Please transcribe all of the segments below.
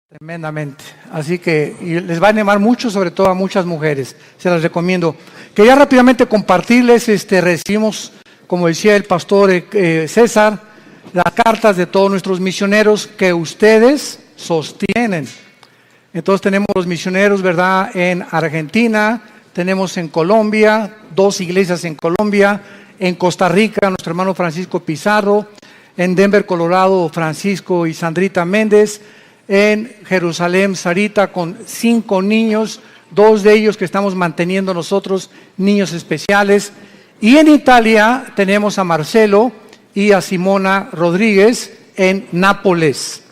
Tremendamente. Así que les va a animar mucho, sobre todo a muchas mujeres. Se las recomiendo. Quería rápidamente compartirles, recibimos, como decía el pastor César, las cartas de todos nuestros misioneros que ustedes sostienen. Entonces tenemos los misioneros, ¿verdad?, en Argentina, tenemos en Colombia, 2 iglesias en Colombia, en Costa Rica, nuestro hermano Francisco Pizarro, en Denver, Colorado, Francisco y Sandrita Méndez, en Jerusalén, Sarita, con 5 niños, 2 de ellos que estamos manteniendo nosotros, niños especiales. Y en Italia tenemos a Marcelo y a Simona Rodríguez en Nápoles.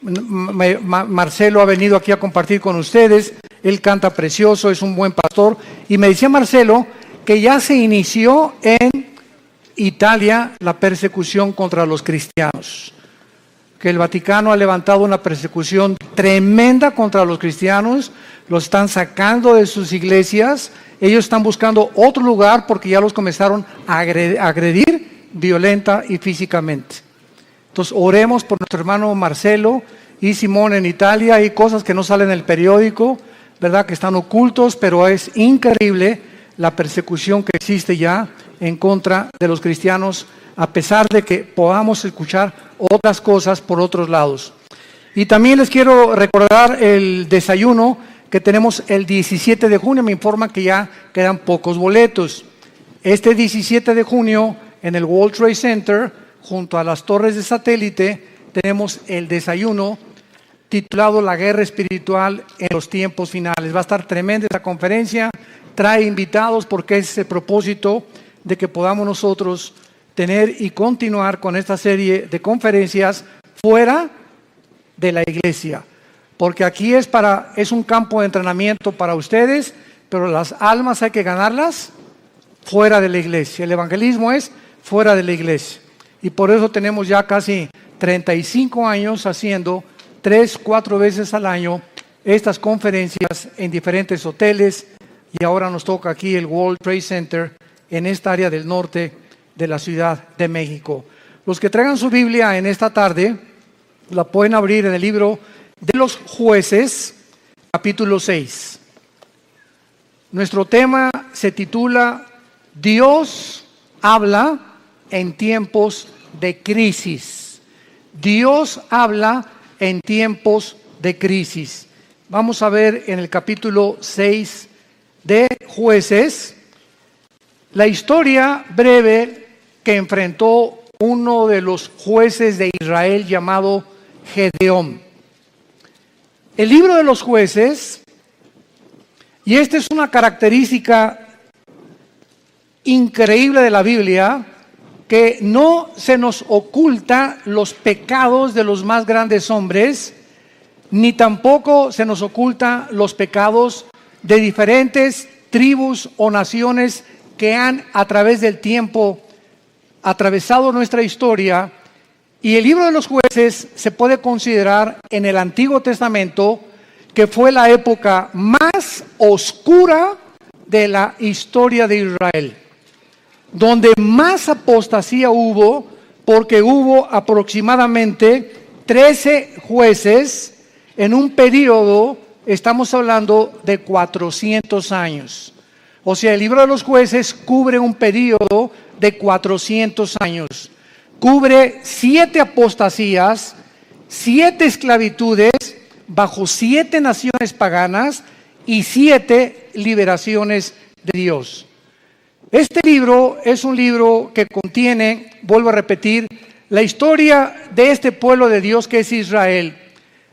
Marcelo ha venido aquí a compartir con ustedes, él canta precioso, es un buen pastor. Y me decía Marcelo que ya se inició en Italia la persecución contra los cristianos, que el Vaticano ha levantado una persecución tremenda contra los cristianos, los están sacando de sus iglesias, ellos están buscando otro lugar porque ya los comenzaron a agredir violenta y físicamente. Entonces oremos por nuestro hermano Marcelo y Simón en Italia. Hay cosas que no salen en el periódico, ¿verdad?, que están ocultos, pero es increíble la persecución que existe ya en contra de los cristianos, a pesar de que podamos escuchar otras cosas por otros lados. Y también les quiero recordar el desayuno que tenemos el 17 de junio. Me informan que ya quedan pocos boletos. Este 17 de junio en el World Trade Center, junto a las torres de satélite, tenemos el desayuno titulado La Guerra Espiritual en los Tiempos Finales. Va a estar tremenda esa conferencia, trae invitados porque es el propósito de que podamos nosotros tener y continuar con esta serie de conferencias fuera de la iglesia, porque aquí es un campo de entrenamiento para ustedes, pero las almas hay que ganarlas fuera de la iglesia. El evangelismo es fuera de la iglesia, y por eso tenemos ya casi 35 años haciendo 3-4 veces al año estas conferencias en diferentes hoteles, y ahora nos toca aquí el World Trade Center en esta área del norte de la Ciudad de México. Los que traigan su Biblia en esta tarde, la pueden abrir en el libro de los Jueces, capítulo 6. Nuestro tema se titula Dios habla en tiempos de crisis. Dios habla en tiempos de crisis. Vamos a ver en el capítulo 6 de Jueces la historia breve que enfrentó uno de los jueces de Israel llamado Gedeón. El libro de los Jueces, y esta es una característica increíble de la Biblia, que no se nos oculta los pecados de los más grandes hombres, ni tampoco se nos oculta los pecados de diferentes tribus o naciones que han a través del tiempo atravesado nuestra historia. Y el libro de los Jueces se puede considerar en el Antiguo Testamento que fue la época más oscura de la historia de Israel, donde más apostasía hubo, porque hubo aproximadamente 13 jueces en un periodo, estamos hablando de 400 años. O sea, el libro de los Jueces cubre un periodo de 400 años. Cubre 7 apostasías, 7 esclavitudes bajo 7 naciones paganas y 7 liberaciones de Dios. Este libro es un libro que contiene, vuelvo a repetir, la historia de este pueblo de Dios que es Israel,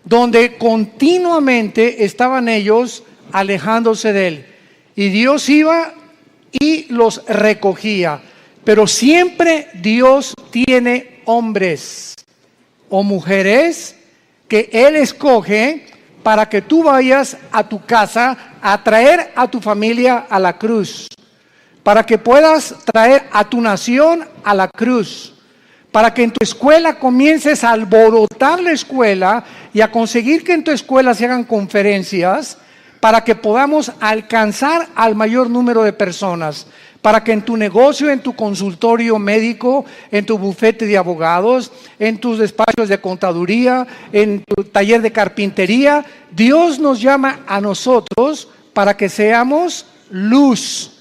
donde continuamente estaban ellos alejándose de Él. Y Dios iba y los recogía. Pero siempre Dios tiene hombres o mujeres que Él escoge para que tú vayas a tu casa a traer a tu familia a la cruz, para que puedas traer a tu nación a la cruz, para que en tu escuela comiences a alborotar la escuela y a conseguir que en tu escuela se hagan conferencias, para que podamos alcanzar al mayor número de personas. para que en tu negocio, en tu consultorio médico, en tu bufete de abogados, en tus despachos de contaduría, en tu taller de carpintería, Dios nos llama a nosotros para que seamos luz.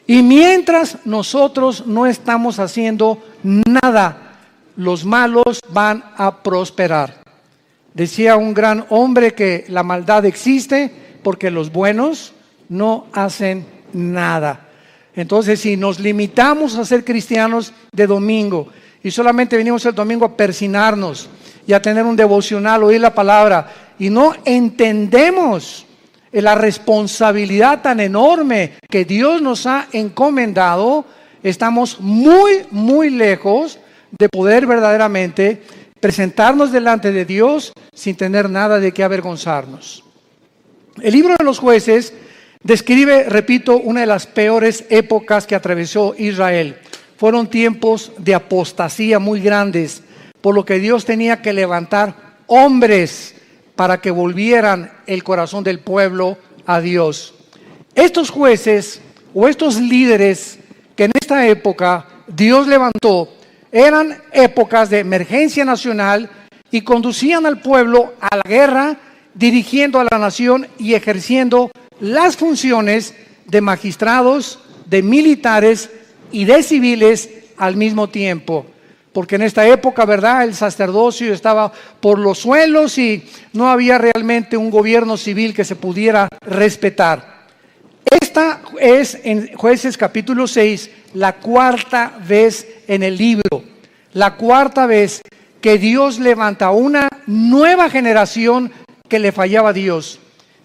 Y mientras nosotros no estamos haciendo nada, los malos van a prosperar. Decía un gran hombre que la maldad existe porque los buenos no hacen nada. Entonces, si nos limitamos a ser cristianos de domingo y solamente venimos el domingo a persinarnos y a tener un devocional, oír la palabra, y no entendemos la responsabilidad tan enorme que Dios nos ha encomendado, estamos muy, muy lejos de poder verdaderamente presentarnos delante de Dios sin tener nada de qué avergonzarnos. El libro de los Jueces describe, repito, una de las peores épocas que atravesó Israel. Fueron tiempos de apostasía muy grandes, por lo que Dios tenía que levantar hombres para que volvieran el corazón del pueblo a Dios. Estos jueces o estos líderes que en esta época Dios levantó, eran épocas de emergencia nacional y conducían al pueblo a la guerra, dirigiendo a la nación y ejerciendo las funciones de magistrados, de militares y de civiles al mismo tiempo. Porque en esta época, ¿verdad?, el sacerdocio estaba por los suelos y no había realmente un gobierno civil que se pudiera respetar. Esta es, en Jueces capítulo 6, la cuarta vez en el libro, la cuarta vez que Dios levanta una nueva generación que le fallaba a Dios.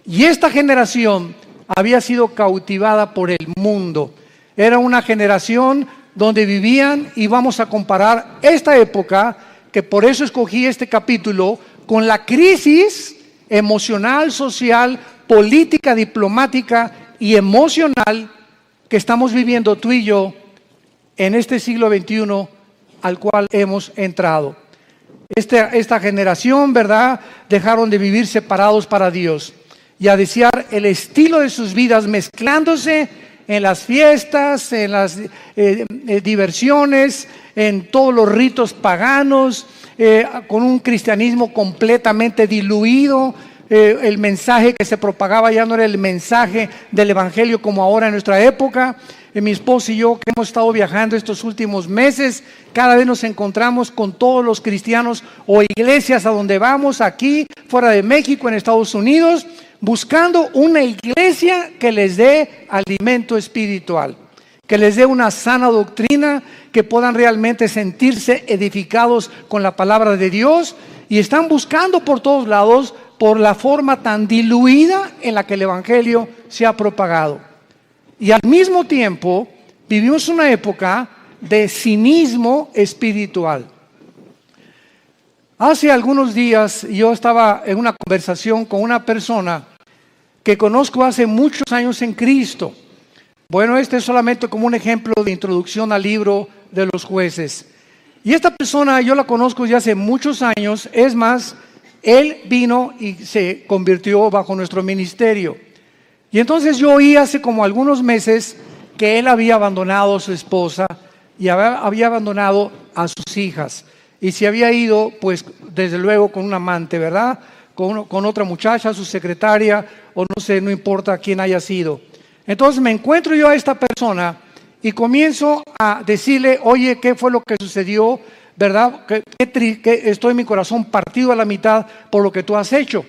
Y esta generación había sido cautivada por el mundo. Era una generación donde vivían, y vamos a comparar esta época, que por eso escogí este capítulo, con la crisis emocional, social, política, diplomática y emocional que estamos viviendo tú y yo en este siglo XXI al cual hemos entrado. Esta generación, ¿verdad?, dejaron de vivir separados para Dios y a desear el estilo de sus vidas mezclándose en las fiestas, en las diversiones, en todos los ritos paganos, con un cristianismo completamente diluido. El mensaje que se propagaba ya no era el mensaje del evangelio como ahora en nuestra época. Mi esposo y yo, que hemos estado viajando estos últimos meses, cada vez nos encontramos con todos los cristianos o iglesias a donde vamos, aquí, fuera de México, en Estados Unidos, buscando una iglesia que les dé alimento espiritual, que les dé una sana doctrina, que puedan realmente sentirse edificados con la palabra de Dios, y están buscando por todos lados por la forma tan diluida en la que el evangelio se ha propagado. Y al mismo tiempo vivimos una época de cinismo espiritual. Hace algunos días yo estaba en una conversación con una persona que conozco hace muchos años en Cristo. Bueno, este es solamente como un ejemplo de introducción al libro de los Jueces. Y esta persona yo la conozco ya hace muchos años. Es más, él vino y se convirtió bajo nuestro ministerio. Y entonces yo oí hace como algunos meses que él había abandonado a su esposa y había abandonado a sus hijas. Y se había ido, pues, desde luego con un amante, ¿verdad?, con otra muchacha, su secretaria, o no sé, no importa quién haya sido. Entonces me encuentro yo a esta persona y comienzo a decirle, oye, ¿qué fue lo que sucedió? ¿Verdad? Que estoy en mi corazón partido a la mitad por lo que tú has hecho.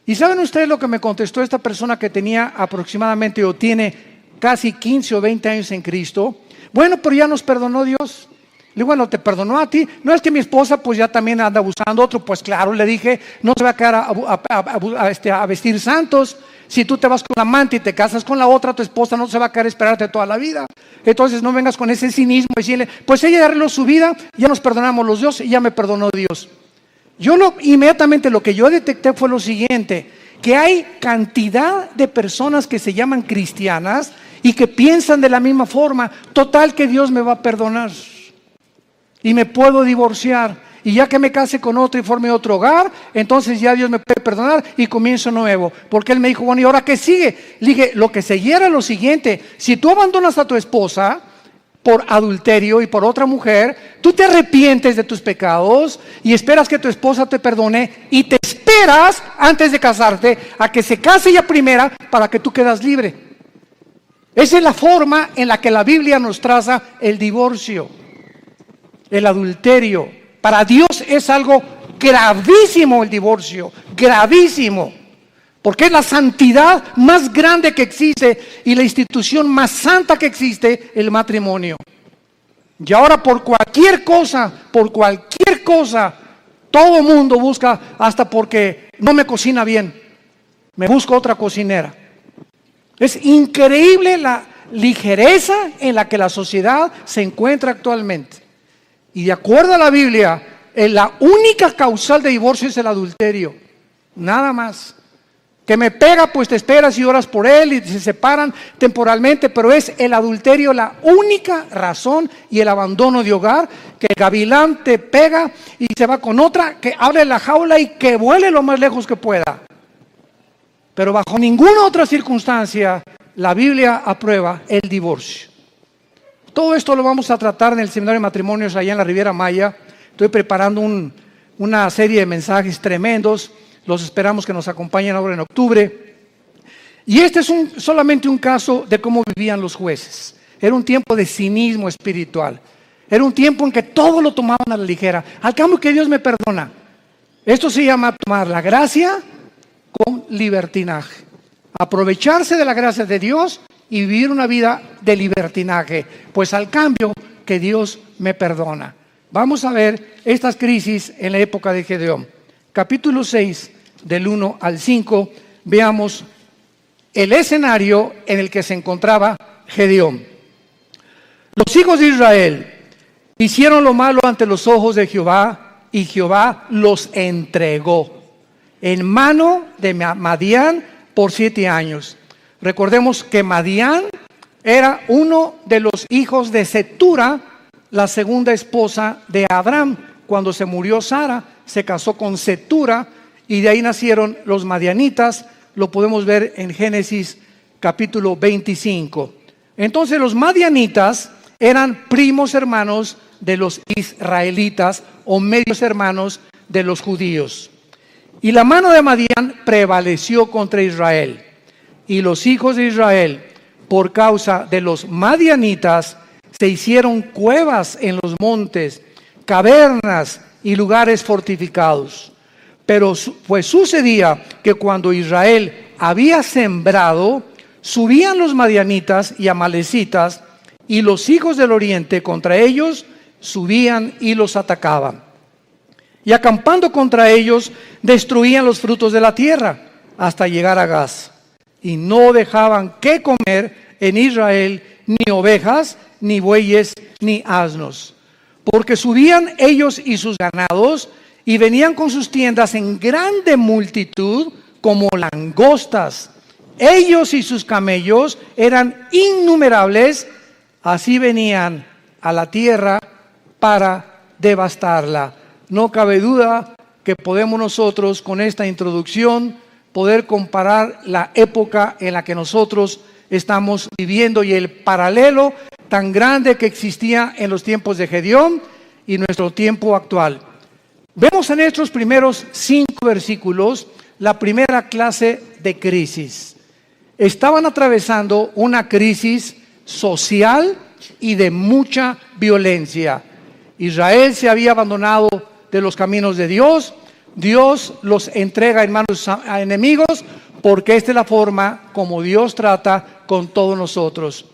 ¿Y saben ustedes lo que me contestó esta persona que tenía aproximadamente o tiene casi 15 o 20 años en Cristo? Bueno, pero ya nos perdonó Dios. Le digo, bueno, te perdonó a ti. No es que mi esposa pues ya también anda abusando otro. Pues claro, le dije, no se va a quedar a vestir santos. Si tú te vas con la amante y te casas con la otra, tu esposa no se va a quedar a esperarte toda la vida. Entonces no vengas con ese cinismo y decirle, pues ella arregló su vida, ya nos perdonamos los dos y ya me perdonó Dios. Inmediatamente lo que yo detecté fue lo siguiente, que hay cantidad de personas que se llaman cristianas y que piensan de la misma forma, total que Dios me va a perdonar y me puedo divorciar y ya que me case con otro y forme otro hogar, entonces ya Dios me puede perdonar y comienzo nuevo. Porque él me dijo, bueno, ¿y ahora qué sigue? Le dije, lo que seguía era lo siguiente: si tú abandonas a tu esposa por adulterio y por otra mujer, tú te arrepientes de tus pecados y esperas que tu esposa te perdone, y te esperas antes de casarte a que se case ella primera para que tú quedas libre. Esa es la forma en la que la Biblia nos traza el divorcio, el adulterio. Para Dios es algo gravísimo el divorcio, gravísimo, porque es la santidad más grande que existe y la institución más santa que existe, el matrimonio. Y ahora por cualquier cosa, todo el mundo busca, hasta porque no me cocina bien, me busco otra cocinera. Es increíble la ligereza en la que la sociedad se encuentra actualmente. Y de acuerdo a la Biblia, la única causal de divorcio es el adulterio, nada más. Que me pega, pues te esperas y oras por él y se separan temporalmente, pero es el adulterio la única razón, y el abandono de hogar, que el gavilán te pega y se va con otra, que abre la jaula y que vuele lo más lejos que pueda. Pero bajo ninguna otra circunstancia la Biblia aprueba el divorcio. Todo esto lo vamos a tratar en el seminario de matrimonios allá en la Riviera Maya. Estoy preparando una serie de mensajes tremendos. Los esperamos que nos acompañen ahora en octubre. Y este es solamente un caso de cómo vivían los jueces. Era un tiempo de cinismo espiritual. Era un tiempo en que todo lo tomaban a la ligera. Al cambio que Dios me perdona. Esto se llama tomar la gracia con libertinaje. Aprovecharse de la gracia de Dios y vivir una vida de libertinaje. Pues al cambio que Dios me perdona. Vamos a ver estas crisis en la época de Gedeón. Capítulo 6, del 1 al 5, veamos el escenario en el que se encontraba Gedeón. Los hijos de Israel hicieron lo malo ante los ojos de Jehová, y Jehová los entregó en mano de Madián por 7 años. Recordemos que Madián era uno de los hijos de Cetura, la segunda esposa de Abraham. Cuando se murió Sara, se casó con Cetura y de ahí nacieron los madianitas. Lo podemos ver en Génesis capítulo 25. Entonces los madianitas eran primos hermanos de los israelitas, o medios hermanos de los judíos. Y la mano de Madián prevaleció contra Israel. Y los hijos de Israel, por causa de los madianitas, se hicieron cuevas en los montes, cavernas y lugares fortificados. Pero pues sucedía que cuando Israel había sembrado, subían los madianitas y amalecitas, y los hijos del oriente contra ellos subían y los atacaban. Y acampando contra ellos, destruían los frutos de la tierra hasta llegar a Gaza. Y no dejaban que comer en Israel ni ovejas, ni bueyes, ni asnos. Porque subían ellos y sus ganados, y venían con sus tiendas en grande multitud, como langostas. Ellos y sus camellos eran innumerables, así venían a la tierra para devastarla. No cabe duda que podemos nosotros, con esta introducción, poder comparar la época en la que nosotros estamos viviendo y el paralelo tan grande que existía en los tiempos de Gedeón y nuestro tiempo actual. Vemos en estos primeros 5 versículos la primera clase de crisis. Estaban atravesando una crisis social y de mucha violencia. Israel se había abandonado de los caminos de Dios. Dios los entrega en manos a enemigos, porque esta es la forma como Dios trata con todos nosotros.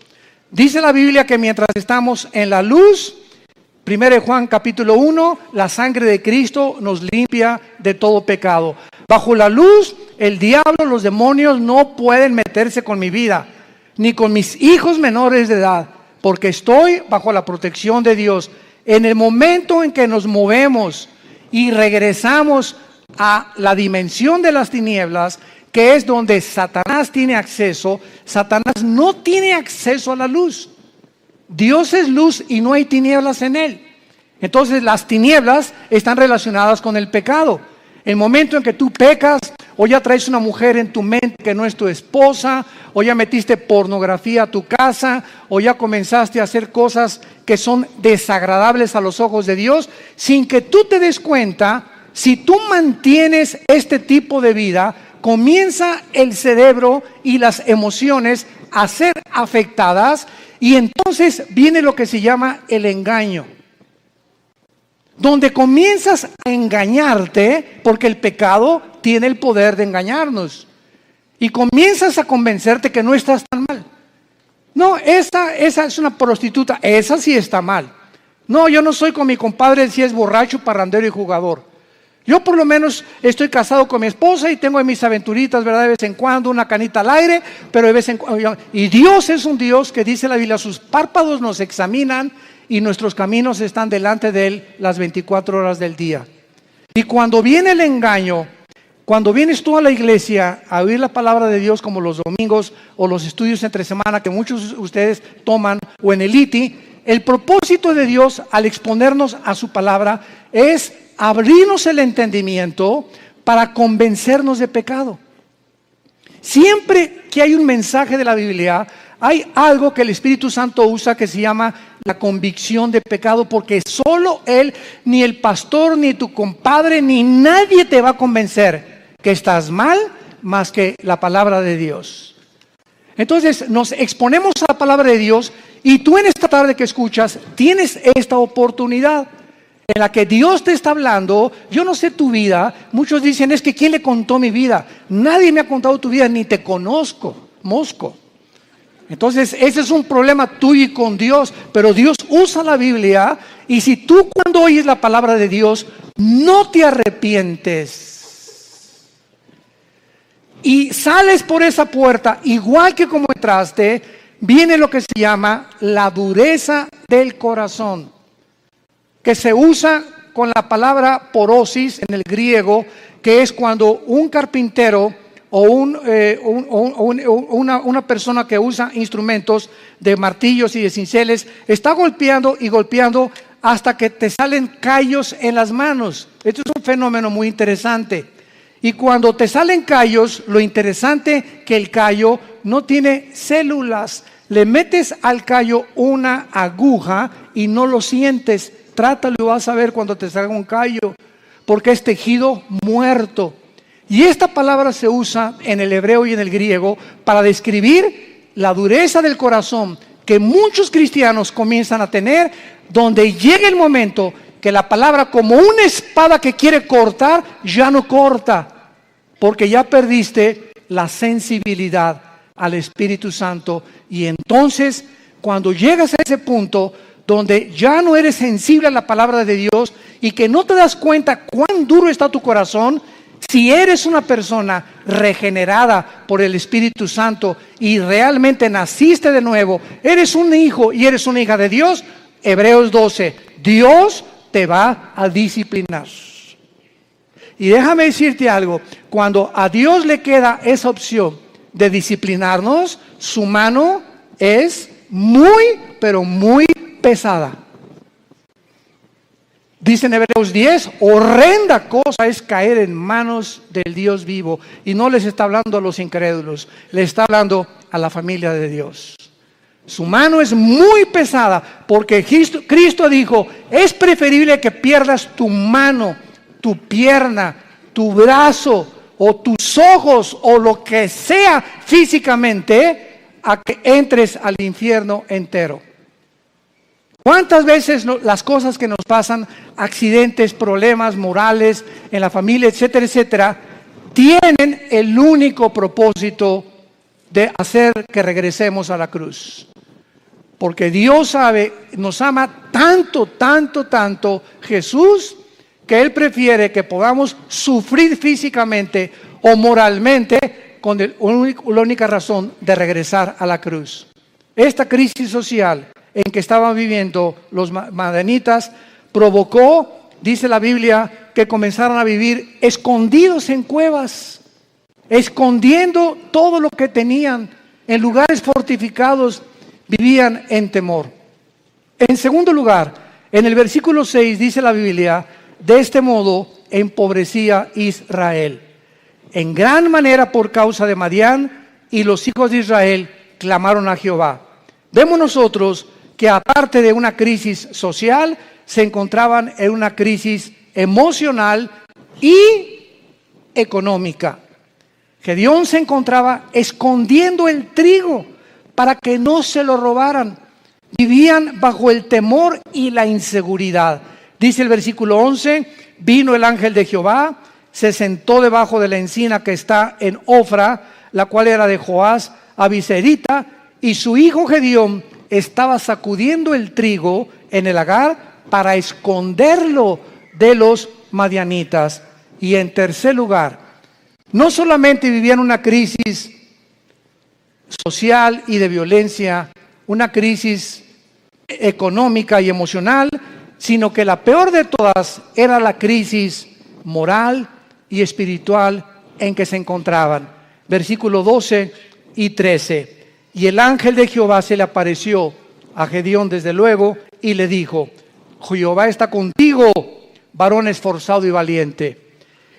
Dice la Biblia que mientras estamos en la luz, 1 Juan capítulo 1, la sangre de Cristo nos limpia de todo pecado. Bajo la luz, el diablo, los demonios no pueden meterse con mi vida, ni con mis hijos menores de edad, porque estoy bajo la protección de Dios. En el momento en que nos movemos y regresamos a la dimensión de las tinieblas, que es donde Satanás tiene acceso, Satanás no tiene acceso a la luz. Dios es luz y no hay tinieblas en él. Entonces las tinieblas están relacionadas con el pecado. El momento en que tú pecas, o ya traes una mujer en tu mente que no es tu esposa, o ya metiste pornografía a tu casa, o ya comenzaste a hacer cosas que son desagradables a los ojos de Dios, sin que tú te des cuenta, si tú mantienes este tipo de vida, comienza el cerebro y las emociones a ser afectadas, y entonces viene lo que se llama el engaño, donde comienzas a engañarte, porque el pecado tiene el poder de engañarnos, y comienzas a convencerte que no estás tan mal. No, esa es una prostituta, esa sí está mal. No, yo no soy con mi compadre si es borracho, parrandero y jugador. Yo por lo menos estoy casado con mi esposa y tengo mis aventuritas, ¿verdad? De vez en cuando, una canita al aire, pero de vez en cuando. Y Dios es un Dios que dice la Biblia, sus párpados nos examinan y nuestros caminos están delante de Él las 24 horas del día. Y cuando viene el engaño, cuando vienes tú a la iglesia a oír la palabra de Dios como los domingos o los estudios entre semana que muchos de ustedes toman, o en el ITI, el propósito de Dios al exponernos a su palabra es abrirnos el entendimiento para convencernos de pecado. Siempre que hay un mensaje de la Biblia, hay algo que el Espíritu Santo usa que se llama la convicción de pecado, porque solo Él, ni el pastor, ni tu compadre, ni nadie te va a convencer que estás mal más que la palabra de Dios. Entonces nos exponemos a la palabra de Dios, y tú en esta tarde que escuchas tienes esta oportunidad en la que Dios te está hablando. Yo no sé tu vida. Muchos dicen, es que ¿quién le contó mi vida? Nadie me ha contado tu vida, ni te conozco, mosco. Entonces ese es un problema tuyo y con Dios, pero Dios usa la Biblia, y si tú cuando oyes la palabra de Dios no te arrepientes y sales por esa puerta igual que como entraste, viene lo que se llama la dureza del corazón, que se usa con la palabra porosis en el griego, que es cuando un carpintero o una persona que usa instrumentos de martillos y de cinceles está golpeando y golpeando hasta que te salen callos en las manos. Esto es un fenómeno muy interesante. Y cuando te salen callos, lo interesante que el callo no tiene células. Le metes al callo una aguja y no lo sientes. Trátalo y vas a ver cuando te salga un callo, porque es tejido muerto. Y esta palabra se usa en el hebreo y en el griego para describir la dureza del corazón que muchos cristianos comienzan a tener, donde llega el momento que la palabra, como una espada que quiere cortar, ya no corta, porque ya perdiste la sensibilidad al Espíritu Santo. Y entonces, cuando llegas a ese punto donde ya no eres sensible a la palabra de Dios y que no te das cuenta cuán duro está tu corazón, si eres una persona regenerada por el Espíritu Santo y realmente naciste de nuevo, eres un hijo y eres una hija de Dios, Hebreos 12, Dios te va a disciplinar. Y déjame decirte algo, cuando a Dios le queda esa opción de disciplinarnos, su mano es muy, pero muy pesada. Dice en Hebreos 10, horrenda cosa es caer en manos del Dios vivo. Y no les está hablando a los incrédulos, le está hablando a la familia de Dios. Su mano es muy pesada, porque Cristo dijo, es preferible que pierdas tu mano, tu pierna, tu brazo o tus ojos o lo que sea físicamente, a que entres al infierno entero. ¿Cuántas veces las cosas que nos pasan, accidentes, problemas morales en la familia, etcétera, etcétera, tienen el único propósito de hacer que regresemos a la cruz? Porque Dios sabe, nos ama tanto, tanto, tanto Jesús, que Él prefiere que podamos sufrir físicamente o moralmente con la única razón de regresar a la cruz. Esta crisis social en que estaban viviendo los madianitas provocó, dice la Biblia, que comenzaron a vivir escondidos en cuevas, escondiendo todo lo que tenían en lugares fortificados, vivían en temor. En segundo lugar, En el versículo 6 dice la Biblia: de este modo empobrecía Israel en gran manera por causa de Madián, y los hijos de Israel clamaron a Jehová. Vemos nosotros que aparte de una crisis social, se encontraban en una crisis emocional y económica. Gedeón se encontraba escondiendo el trigo para que no se lo robaran. Vivían bajo el temor y la inseguridad. Dice el versículo 11: vino el ángel de Jehová, se sentó debajo de la encina que está en Ofra, la cual era de Joás abiserita, y su hijo Gedeón estaba sacudiendo el trigo en el lagar para esconderlo de los madianitas. Y en tercer lugar, no solamente vivían una crisis social y de violencia, una crisis económica y emocional, sino que la peor de todas era la crisis moral y espiritual en que se encontraban. Versículos 12 y 13. Y el ángel de Jehová se le apareció a Gedeón desde luego y le dijo: Jehová está contigo, varón esforzado y valiente.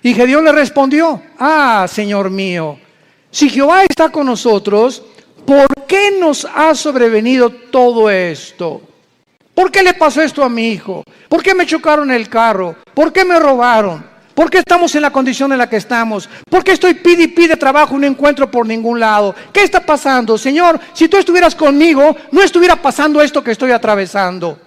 Y Gedeón le respondió: ah, Señor mío, si Jehová está con nosotros, ¿por qué nos ha sobrevenido todo esto? ¿Por qué le pasó esto a mi hijo? ¿Por qué me chocaron el carro? ¿Por qué me robaron? ¿Por qué estamos en la condición en la que estamos? ¿Por qué estoy pide y pide trabajo y no encuentro por ningún lado? ¿Qué está pasando? Señor, si tú estuvieras conmigo, no estuviera pasando esto que estoy atravesando.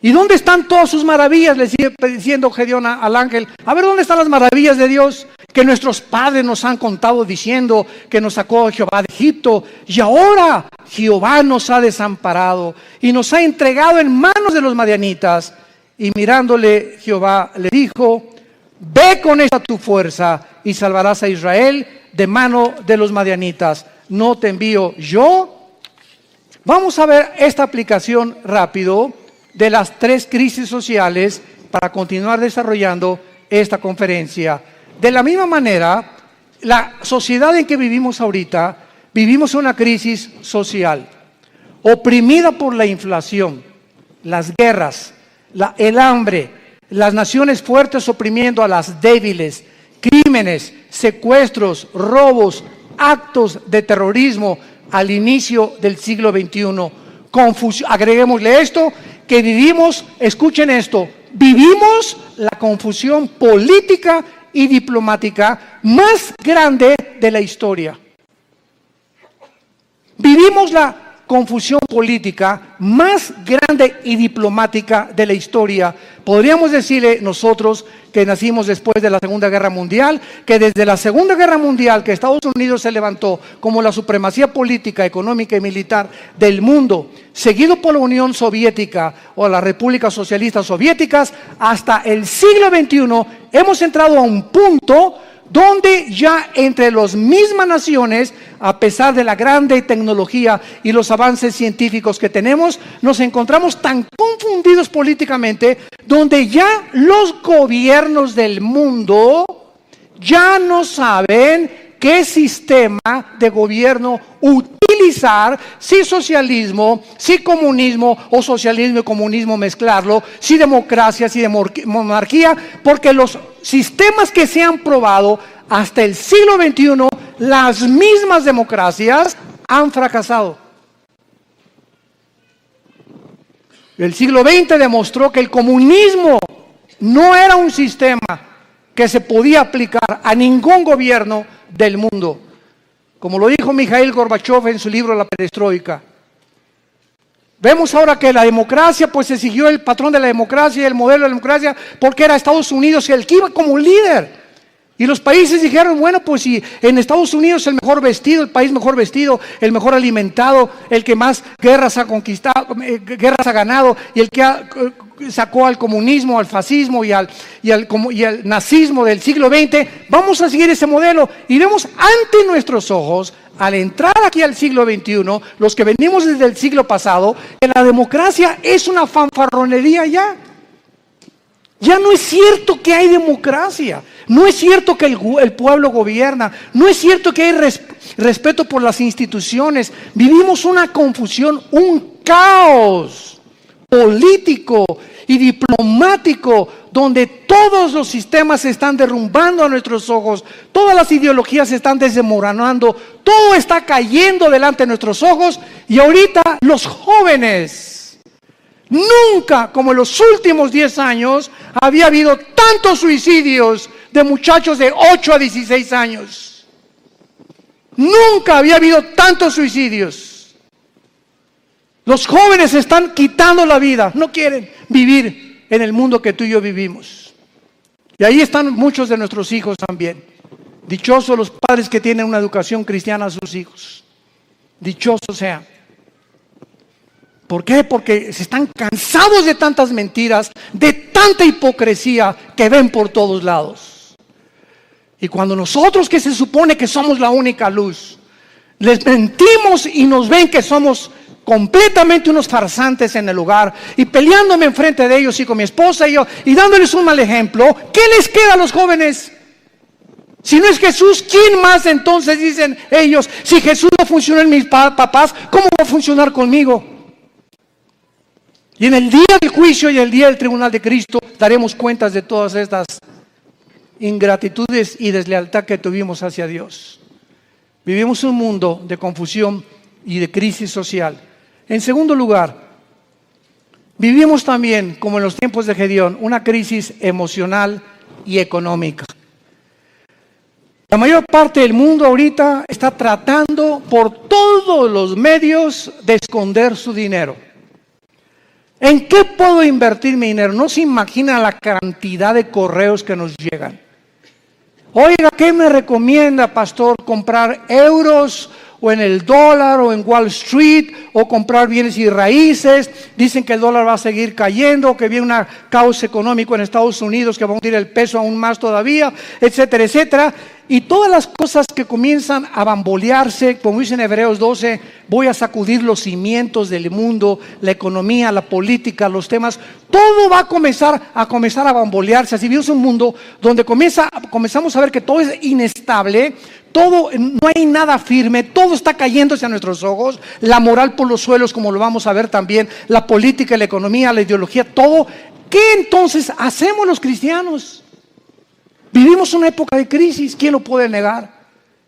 ¿Y dónde están todas sus maravillas? Le sigue diciendo Gedeón al ángel. A ver, ¿dónde están las maravillas de Dios que nuestros padres nos han contado diciendo que nos sacó Jehová de Egipto? Y ahora Jehová nos ha desamparado y nos ha entregado en manos de los madianitas. Y mirándole Jehová le dijo: ve con esta tu fuerza y salvarás a Israel de mano de los madianitas. ¿No te envío yo? Vamos a ver esta aplicación rápido de las tres crisis sociales para continuar desarrollando esta conferencia. De la misma manera, la sociedad en que vivimos ahorita, vivimos una crisis social, oprimida por la inflación, las guerras, el hambre, las naciones fuertes oprimiendo a las débiles, crímenes, secuestros, robos, actos de terrorismo al inicio del siglo XXI. Confusión, agreguémosle esto, que vivimos, escuchen esto, vivimos la confusión política y diplomática más grande de la historia. Vivimos la confusión política más grande y diplomática de la historia. Podríamos decirle nosotros que nacimos después de la Segunda Guerra Mundial, que desde la Segunda Guerra Mundial que Estados Unidos se levantó como la supremacía política, económica y militar del mundo, seguido por la Unión Soviética o las repúblicas socialistas soviéticas, hasta el siglo XXI hemos entrado a un punto donde ya entre las mismas naciones, a pesar de la grande tecnología y los avances científicos que tenemos, nos encontramos tan confundidos políticamente, donde ya los gobiernos del mundo ya no saben qué sistema de gobierno utilizar, si socialismo, si comunismo o socialismo y comunismo mezclarlo, si democracia, si monarquía, porque los sistemas que se han probado hasta el siglo XXI, las mismas democracias han fracasado. El siglo XX demostró que el comunismo no era un sistema que se podía aplicar a ningún gobierno del mundo, como lo dijo Mikhail Gorbachev en su libro La Perestroika. Vemos ahora que la democracia, pues se siguió el patrón de la democracia, el modelo de la democracia, porque era Estados Unidos el que iba como líder. Y los países dijeron, bueno, pues si en Estados Unidos el mejor vestido, el país mejor vestido, el mejor alimentado, el que más guerras ha conquistado, guerras ha ganado, y el que sacó al comunismo, al fascismo y al nazismo del siglo XX, vamos a seguir ese modelo. Y vemos ante nuestros ojos, al entrar aquí al siglo XXI, los que venimos desde el siglo pasado, que la democracia es una fanfarronería ya. Ya no es cierto que hay democracia, no es cierto que el pueblo gobierna, no es cierto que hay respeto por las instituciones. Vivimos una confusión, un caos político y diplomático, donde todos los sistemas se están derrumbando a nuestros ojos, todas las ideologías se están desmoronando, todo está cayendo delante de nuestros ojos. Y ahorita los jóvenes, nunca como en los últimos 10 años había habido tantos suicidios de muchachos de 8 a 16 años. Nunca había habido tantos suicidios. Los jóvenes se están quitando la vida, no quieren vivir en el mundo que tú y yo vivimos. Y ahí están muchos de nuestros hijos también. Dichosos los padres que tienen una educación cristiana a sus hijos. Dichosos sean. ¿Por qué? Porque se están cansados de tantas mentiras, de tanta hipocresía que ven por todos lados. Y cuando nosotros, que se supone que somos la única luz, les mentimos y nos ven que somos completamente unos farsantes en el lugar, y peleándome enfrente de ellos y con mi esposa y yo, y dándoles un mal ejemplo, ¿qué les queda a los jóvenes? Si no es Jesús, ¿quién más entonces? Dicen ellos, si Jesús no funcionó en mis papás, ¿cómo va a funcionar conmigo? Y en el día del juicio y el día del tribunal de Cristo daremos cuentas de todas estas ingratitudes y deslealtad que tuvimos hacia Dios. Vivimos un mundo de confusión y de crisis social. En segundo lugar, vivimos también, como en los tiempos de Gedeón, una crisis emocional y económica. La mayor parte del mundo ahorita está tratando por todos los medios de esconder su dinero. ¿En qué puedo invertir mi dinero? No se imagina la cantidad de correos que nos llegan. Oiga, ¿qué me recomienda, pastor? ¿Comprar euros o en el dólar o en Wall Street o comprar bienes y raíces? Dicen que el dólar va a seguir cayendo, que viene un caos económico en Estados Unidos que va a hundir el peso aún más todavía, etcétera, etcétera. Y todas las cosas que comienzan a bambolearse, como dice en Hebreos 12, voy a sacudir los cimientos del mundo, la economía, la política, los temas, todo va a comenzar a bambolearse. Así vivimos un mundo donde comenzamos a ver que todo es inestable, todo, no hay nada firme, todo está cayéndose a nuestros ojos, la moral por los suelos, como lo vamos a ver también, la política, la economía, la ideología, todo. ¿Qué entonces hacemos los cristianos? Vivimos una época de crisis, ¿quién lo puede negar?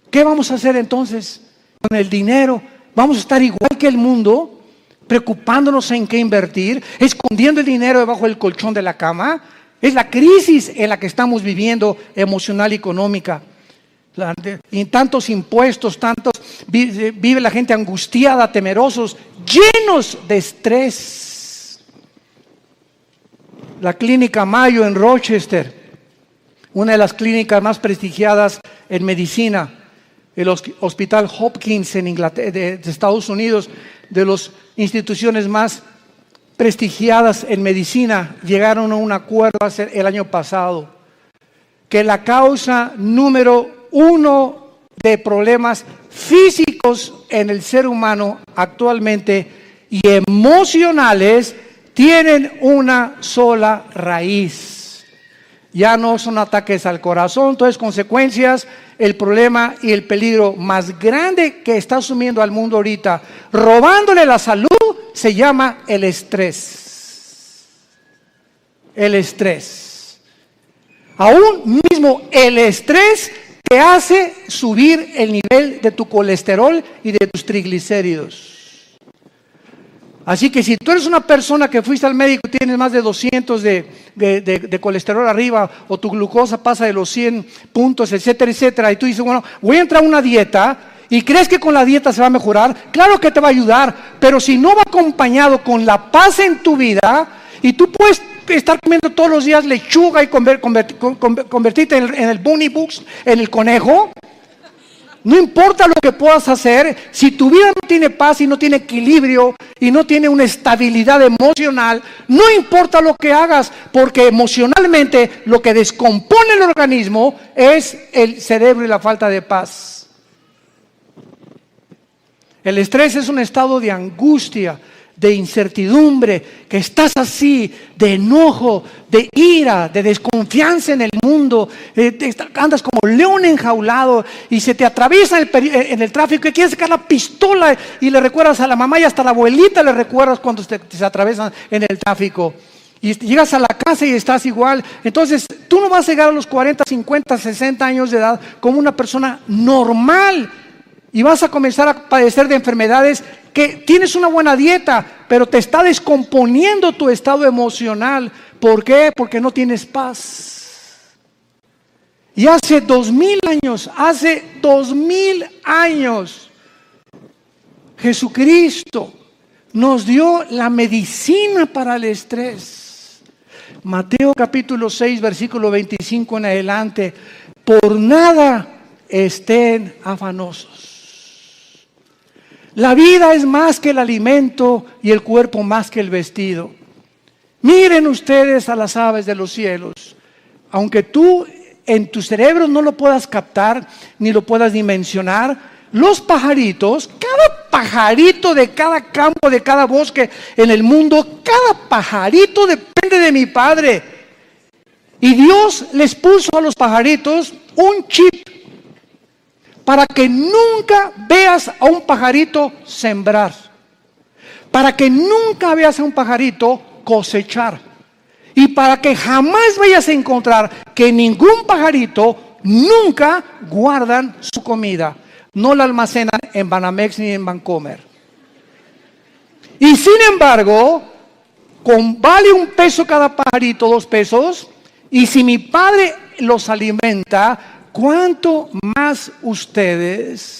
¿Qué vamos a hacer entonces con el dinero? ¿Vamos a estar igual que el mundo, preocupándonos en qué invertir, escondiendo el dinero debajo del colchón de la cama? Es la crisis en la que estamos viviendo, emocional y económica. Y tantos impuestos, vive la gente angustiada, temerosos, llenos de estrés. La clínica Mayo en Rochester, una de las clínicas más prestigiadas en medicina, el Hospital Hopkins en Inglaterra, de Estados Unidos, de las instituciones más prestigiadas en medicina, llegaron a un acuerdo el año pasado, que la causa número 1 de problemas físicos en el ser humano actualmente y emocionales tienen una sola raíz. Ya no son ataques al corazón, entonces consecuencias, el problema y el peligro más grande que está asumiendo al mundo ahorita, robándole la salud, se llama el estrés. El estrés. Aún mismo el estrés te hace subir el nivel de tu colesterol y de tus triglicéridos. Así que si tú eres una persona que fuiste al médico y tienes más de 200 de colesterol arriba, o tu glucosa pasa de los 100 puntos, etcétera, etcétera, y tú dices, bueno, voy a entrar a una dieta, y crees que con la dieta se va a mejorar, claro que te va a ayudar, pero si no va acompañado con la paz en tu vida, y tú puedes estar comiendo todos los días lechuga y convertirte en el bunny bugs, en el conejo. No importa lo que puedas hacer, si tu vida no tiene paz y no tiene equilibrio y no tiene una estabilidad emocional, no importa lo que hagas, porque emocionalmente lo que descompone el organismo es el cerebro y la falta de paz. El estrés es un estado de angustia, de incertidumbre, que estás así, de enojo, de ira, de desconfianza en el mundo, andas como león enjaulado y se te atraviesa en el tráfico y quieres sacar la pistola y le recuerdas a la mamá y hasta a la abuelita le recuerdas cuando se atraviesan en el tráfico. Y llegas a la casa y estás igual. Entonces, tú no vas a llegar a los 40, 50, 60 años de edad como una persona normal. Y vas a comenzar a padecer de enfermedades que tienes una buena dieta, pero te está descomponiendo tu estado emocional. ¿Por qué? Porque no tienes paz. Y hace 2000 años, Jesucristo nos dio la medicina para el estrés. Mateo capítulo 6, versículo 25 en adelante. Por nada estén afanosos. La vida es más que el alimento y el cuerpo más que el vestido. Miren ustedes a las aves de los cielos. Aunque tú en tu cerebro no lo puedas captar ni lo puedas dimensionar, los pajaritos, cada pajarito de cada campo, de cada bosque en el mundo, cada pajarito depende de mi Padre. Y Dios les puso a los pajaritos un chip para que nunca veas a un pajarito sembrar, para que nunca veas a un pajarito cosechar, y para que jamás vayas a encontrar que ningún pajarito nunca guardan su comida, no la almacenan en Banamex ni en Bancomer. Y sin embargo, vale $1 cada pajarito, $2, y si mi Padre los alimenta, ¿cuánto más ustedes,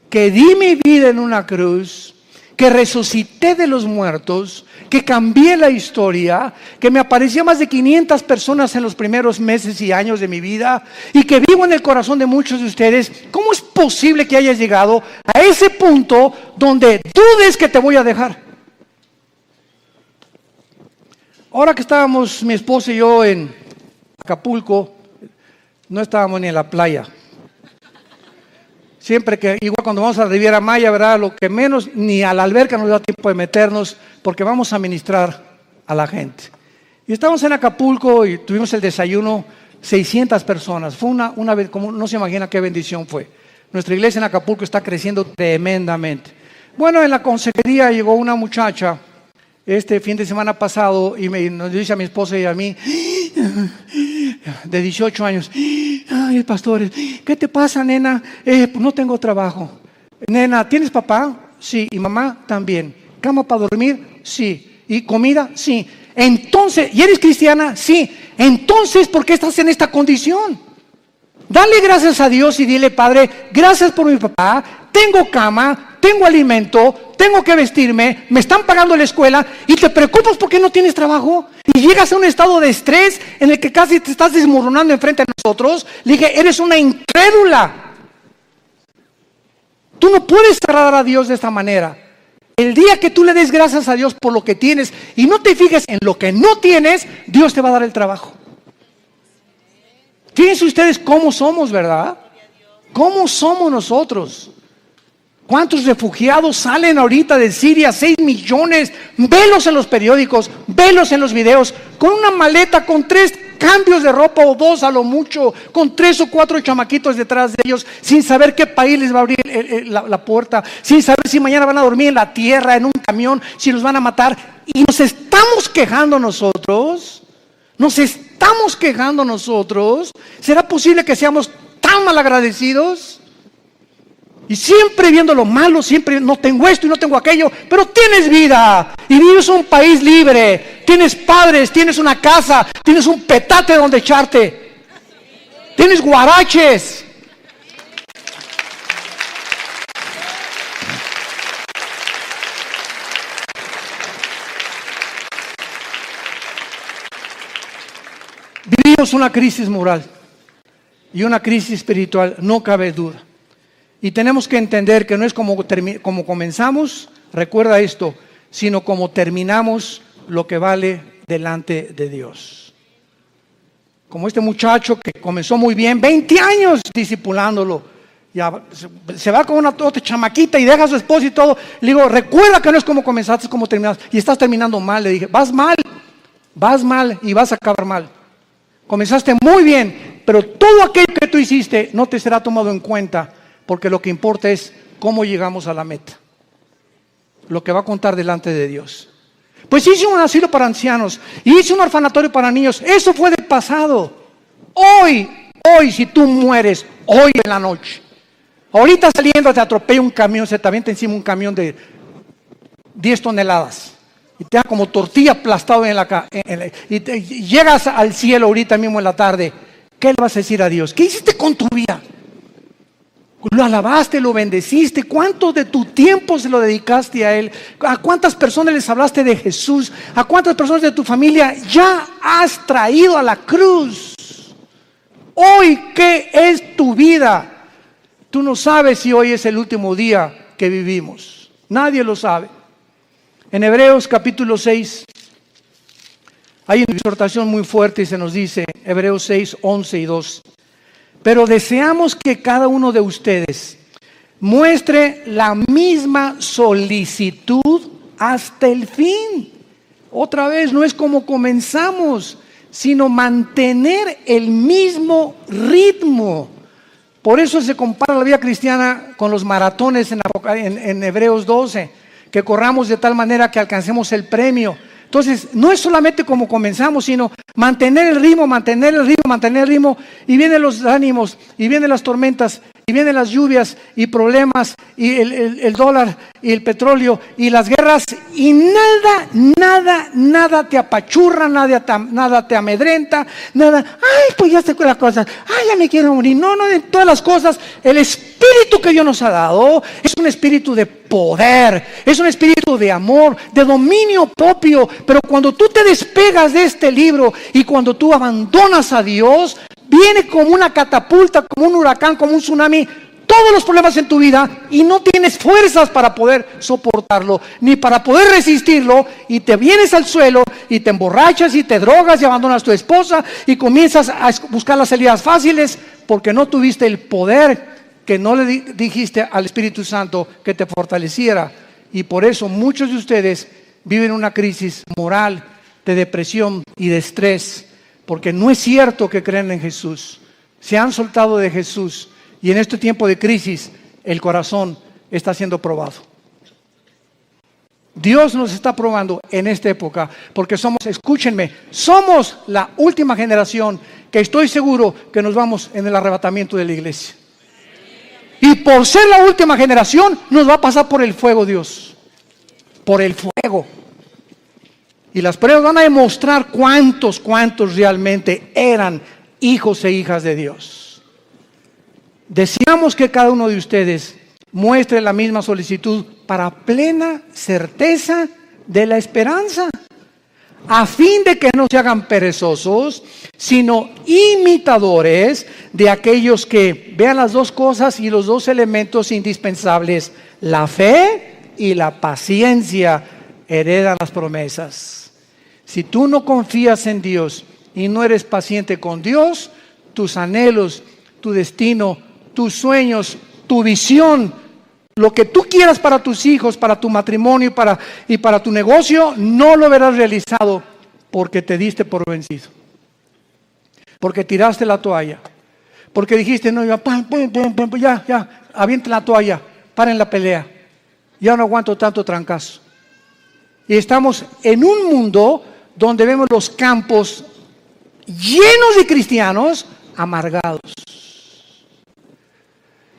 que di mi vida en una cruz, que resucité de los muertos, que cambié la historia, que me aparecía más de 500 personas en los primeros meses y años de mi vida, y que vivo en el corazón de muchos de ustedes? ¿Cómo es posible que hayas llegado a ese punto donde dudes que te voy a dejar? Ahora que estábamos mi esposa y yo en Acapulco, no estábamos ni en la playa. Siempre que, igual cuando vamos a la Riviera Maya, ¿verdad? Lo que menos, ni a la alberca nos da tiempo de meternos, porque vamos a ministrar a la gente. Y estábamos en Acapulco y tuvimos el desayuno, 600 personas. Fue una vez, como no se imagina qué bendición fue. Nuestra iglesia en Acapulco está creciendo tremendamente. Bueno, en la consejería llegó una muchacha este fin de semana pasado y nos dice a mi esposa y a mí, de 18 años, ay, pastores, ¿qué te pasa, nena? Pues no tengo trabajo. Nena, ¿tienes papá? Sí. ¿Y mamá? También. ¿Cama para dormir? Sí. ¿Y comida? Sí. Entonces, ¿y eres cristiana? Sí. Entonces, ¿por qué estás en esta condición? Dale gracias a Dios y dile, Padre, gracias por mi papá, tengo cama, tengo alimento, tengo que vestirme, me están pagando la escuela y te preocupas porque no tienes trabajo y llegas a un estado de estrés en el que casi te estás desmoronando enfrente de nosotros. Le dije, eres una incrédula. Tú no puedes agradar a Dios de esta manera. El día que tú le des gracias a Dios por lo que tienes y no te fijes en lo que no tienes, Dios te va a dar el trabajo. Fíjense ustedes cómo somos, ¿verdad? ¿Cómo somos nosotros? ¿Cuántos refugiados salen ahorita de Siria? 6 millones. Velos en los periódicos, velos en los videos, con una maleta, con 3 cambios de ropa o 2 a lo mucho, con 3 o 4 chamaquitos detrás de ellos, sin saber qué país les va a abrir la puerta, sin saber si mañana van a dormir en la tierra, en un camión, si los van a matar. Y nos estamos quejando nosotros. ¿Será posible que seamos tan malagradecidos? Y siempre viendo lo malo, siempre no tengo esto y no tengo aquello, pero tienes vida y vives en un país libre, tienes padres, tienes una casa, tienes un petate donde echarte, tienes guaraches. Vivimos una crisis moral y una crisis espiritual, no cabe duda. Y tenemos que entender que no es como comenzamos, recuerda esto, sino como terminamos lo que vale delante de Dios. Como este muchacho que comenzó muy bien, 20 años discipulándolo, Ya, se va con otra chamaquita y deja a su esposo y todo. Le digo, recuerda que no es como comenzaste, es como terminaste. Y estás terminando mal. Le dije, vas mal y vas a acabar mal. Comenzaste muy bien, pero todo aquello que tú hiciste no te será tomado en cuenta, porque lo que importa es cómo llegamos a la meta. Lo que va a contar delante de Dios. Pues hice un asilo para ancianos, y hice un orfanatorio para niños. Eso fue del pasado. Hoy, si tú mueres, hoy en la noche, ahorita saliendo te atropella un camión, se te avienta encima un camión de 10 toneladas. Y te da como tortilla aplastado y llegas al cielo ahorita mismo en la tarde. ¿Qué le vas a decir a Dios? ¿Qué hiciste con tu vida? Lo alabaste, lo bendeciste. ¿Cuánto de tu tiempo se lo dedicaste a Él? ¿A cuántas personas les hablaste de Jesús? ¿A cuántas personas de tu familia ya has traído a la cruz? Hoy, ¿qué es tu vida? Tú no sabes si hoy es el último día que vivimos. Nadie lo sabe. En Hebreos capítulo 6 hay una exhortación muy fuerte y se nos dice, Hebreos 6, 11 y 2. Pero deseamos que cada uno de ustedes muestre la misma solicitud hasta el fin. Otra vez, no es como comenzamos, sino mantener el mismo ritmo. Por eso se compara la vida cristiana con los maratones en Hebreos 12. Que corramos de tal manera que alcancemos el premio. Entonces, no es solamente como comenzamos, sino mantener el ritmo, y vienen los ánimos, y vienen las tormentas, y vienen las lluvias, y problemas, y el dólar, y el petróleo, y las guerras, y nada te apachurra, nada te amedrenta, pues ya sé las cosas, ya me quiero morir. No, de todas las cosas, el espíritu que Dios nos ha dado es un espíritu de poder, es un espíritu de amor, de dominio propio. Pero cuando tú te despegas de este libro y cuando tú abandonas a Dios, viene como una catapulta, como un huracán, como un tsunami, todos los problemas en tu vida, y no tienes fuerzas para poder soportarlo, ni para poder resistirlo, y te vienes al suelo, y te emborrachas, y te drogas, y abandonas a tu esposa, y comienzas a buscar las salidas fáciles, porque no tuviste el poder que no le dijiste al Espíritu Santo que te fortaleciera. Y por eso muchos de ustedes viven una crisis moral, de depresión y de estrés, porque no es cierto que creen en Jesús. Se han soltado de Jesús, y en este tiempo de crisis el corazón está siendo probado. Dios nos está probando en esta época, porque escúchenme, somos la última generación que estoy seguro que nos vamos en el arrebatamiento de la iglesia. Y por ser la última generación, nos va a pasar por el fuego Dios. Por el fuego. Y las pruebas van a demostrar cuántos realmente eran hijos e hijas de Dios. Deseamos que cada uno de ustedes muestre la misma solicitud para plena certeza de la esperanza, a fin de que no se hagan perezosos, sino imitadores de aquellos que vean las dos cosas y los dos elementos indispensables, la fe y la paciencia, heredan las promesas. Si tú no confías en Dios y no eres paciente con Dios, tus anhelos, tu destino, tus sueños, tu visión, lo que tú quieras para tus hijos, para tu matrimonio y para tu negocio, no lo verás realizado, porque te diste por vencido, porque tiraste la toalla, porque dijiste, no, ya, avienten la toalla, paren la pelea, ya no aguanto tanto trancazo. Y estamos en un mundo donde vemos los campos llenos de cristianos amargados.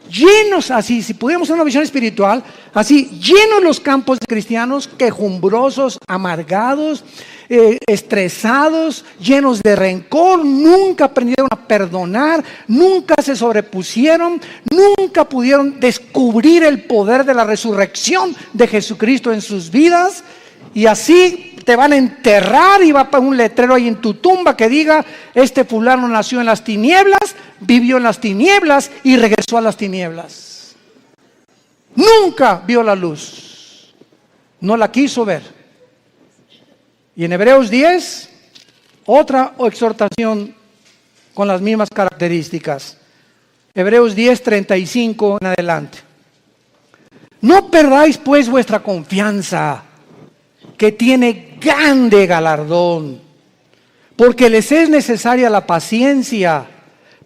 Llenos así, si pudiéramos hacer una visión espiritual, así, llenos los campos de cristianos quejumbrosos, amargados, estresados, llenos de rencor, nunca aprendieron a perdonar, nunca se sobrepusieron, nunca pudieron descubrir el poder de la resurrección de Jesucristo en sus vidas, y así te van a enterrar y va a poner un letrero ahí en tu tumba que diga, este fulano nació en las tinieblas, vivió en las tinieblas y regresó a las tinieblas. Nunca vio la luz, no la quiso ver. Y en Hebreos 10, otra exhortación con las mismas características. Hebreos 10:35 en adelante. No perdáis pues vuestra confianza, que tiene grande galardón, porque les es necesaria la paciencia,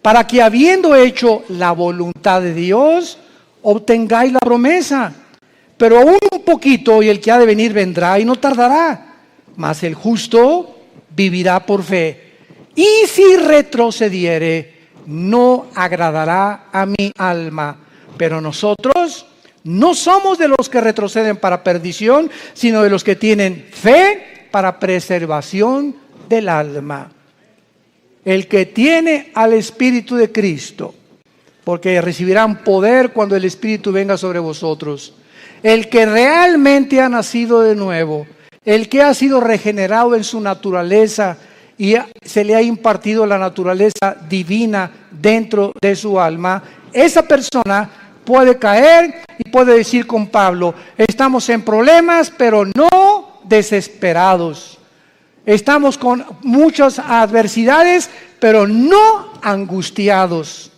para que habiendo hecho la voluntad de Dios, obtengáis la promesa. Pero aún un poquito y el que ha de venir vendrá y no tardará, mas el justo vivirá por fe. Y si retrocediere, no agradará a mi alma. Pero nosotros no somos de los que retroceden para perdición, sino de los que tienen fe para preservación del alma. El que tiene al Espíritu de Cristo, porque recibirán poder cuando el Espíritu venga sobre vosotros. El que realmente ha nacido de nuevo, el que ha sido regenerado en su naturaleza y se le ha impartido la naturaleza divina dentro de su alma, esa persona puede caer y puede decir con Pablo, estamos en problemas, pero no desesperados. Estamos con muchas adversidades, pero no angustiados.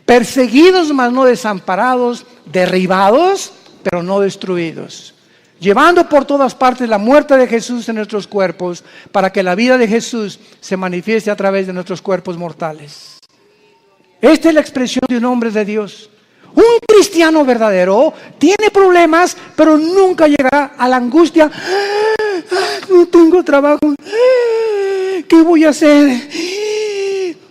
Perseguidos, mas no desamparados. Derribados, pero no destruidos. Llevando por todas partes la muerte de Jesús en nuestros cuerpos, para que la vida de Jesús se manifieste a través de nuestros cuerpos mortales. Esta es la expresión de un hombre de Dios. Un cristiano verdadero tiene problemas, pero nunca llegará a la angustia. No tengo trabajo. ¿Qué voy a hacer?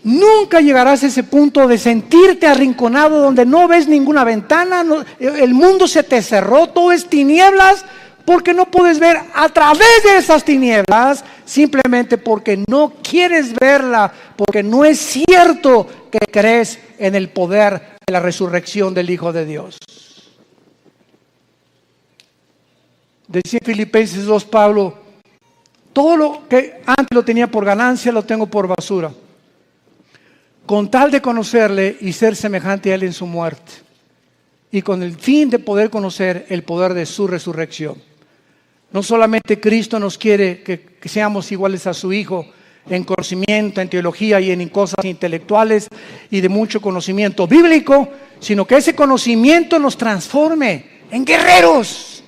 Nunca llegarás a ese punto de sentirte arrinconado donde no ves ninguna ventana, el mundo se te cerró, todo es tinieblas, porque no puedes ver a través de esas tinieblas, simplemente porque no quieres verla, porque no es cierto que crees en el poder de la resurrección del Hijo de Dios. Decía en Filipenses 2 Pablo, todo lo que antes lo tenía por ganancia, lo tengo por basura, con tal de conocerle y ser semejante a él en su muerte, y con el fin de poder conocer el poder de su resurrección. No solamente Cristo nos quiere que seamos iguales a su Hijo en conocimiento, en teología y en cosas intelectuales y de mucho conocimiento bíblico, sino que ese conocimiento nos transforme en guerreros,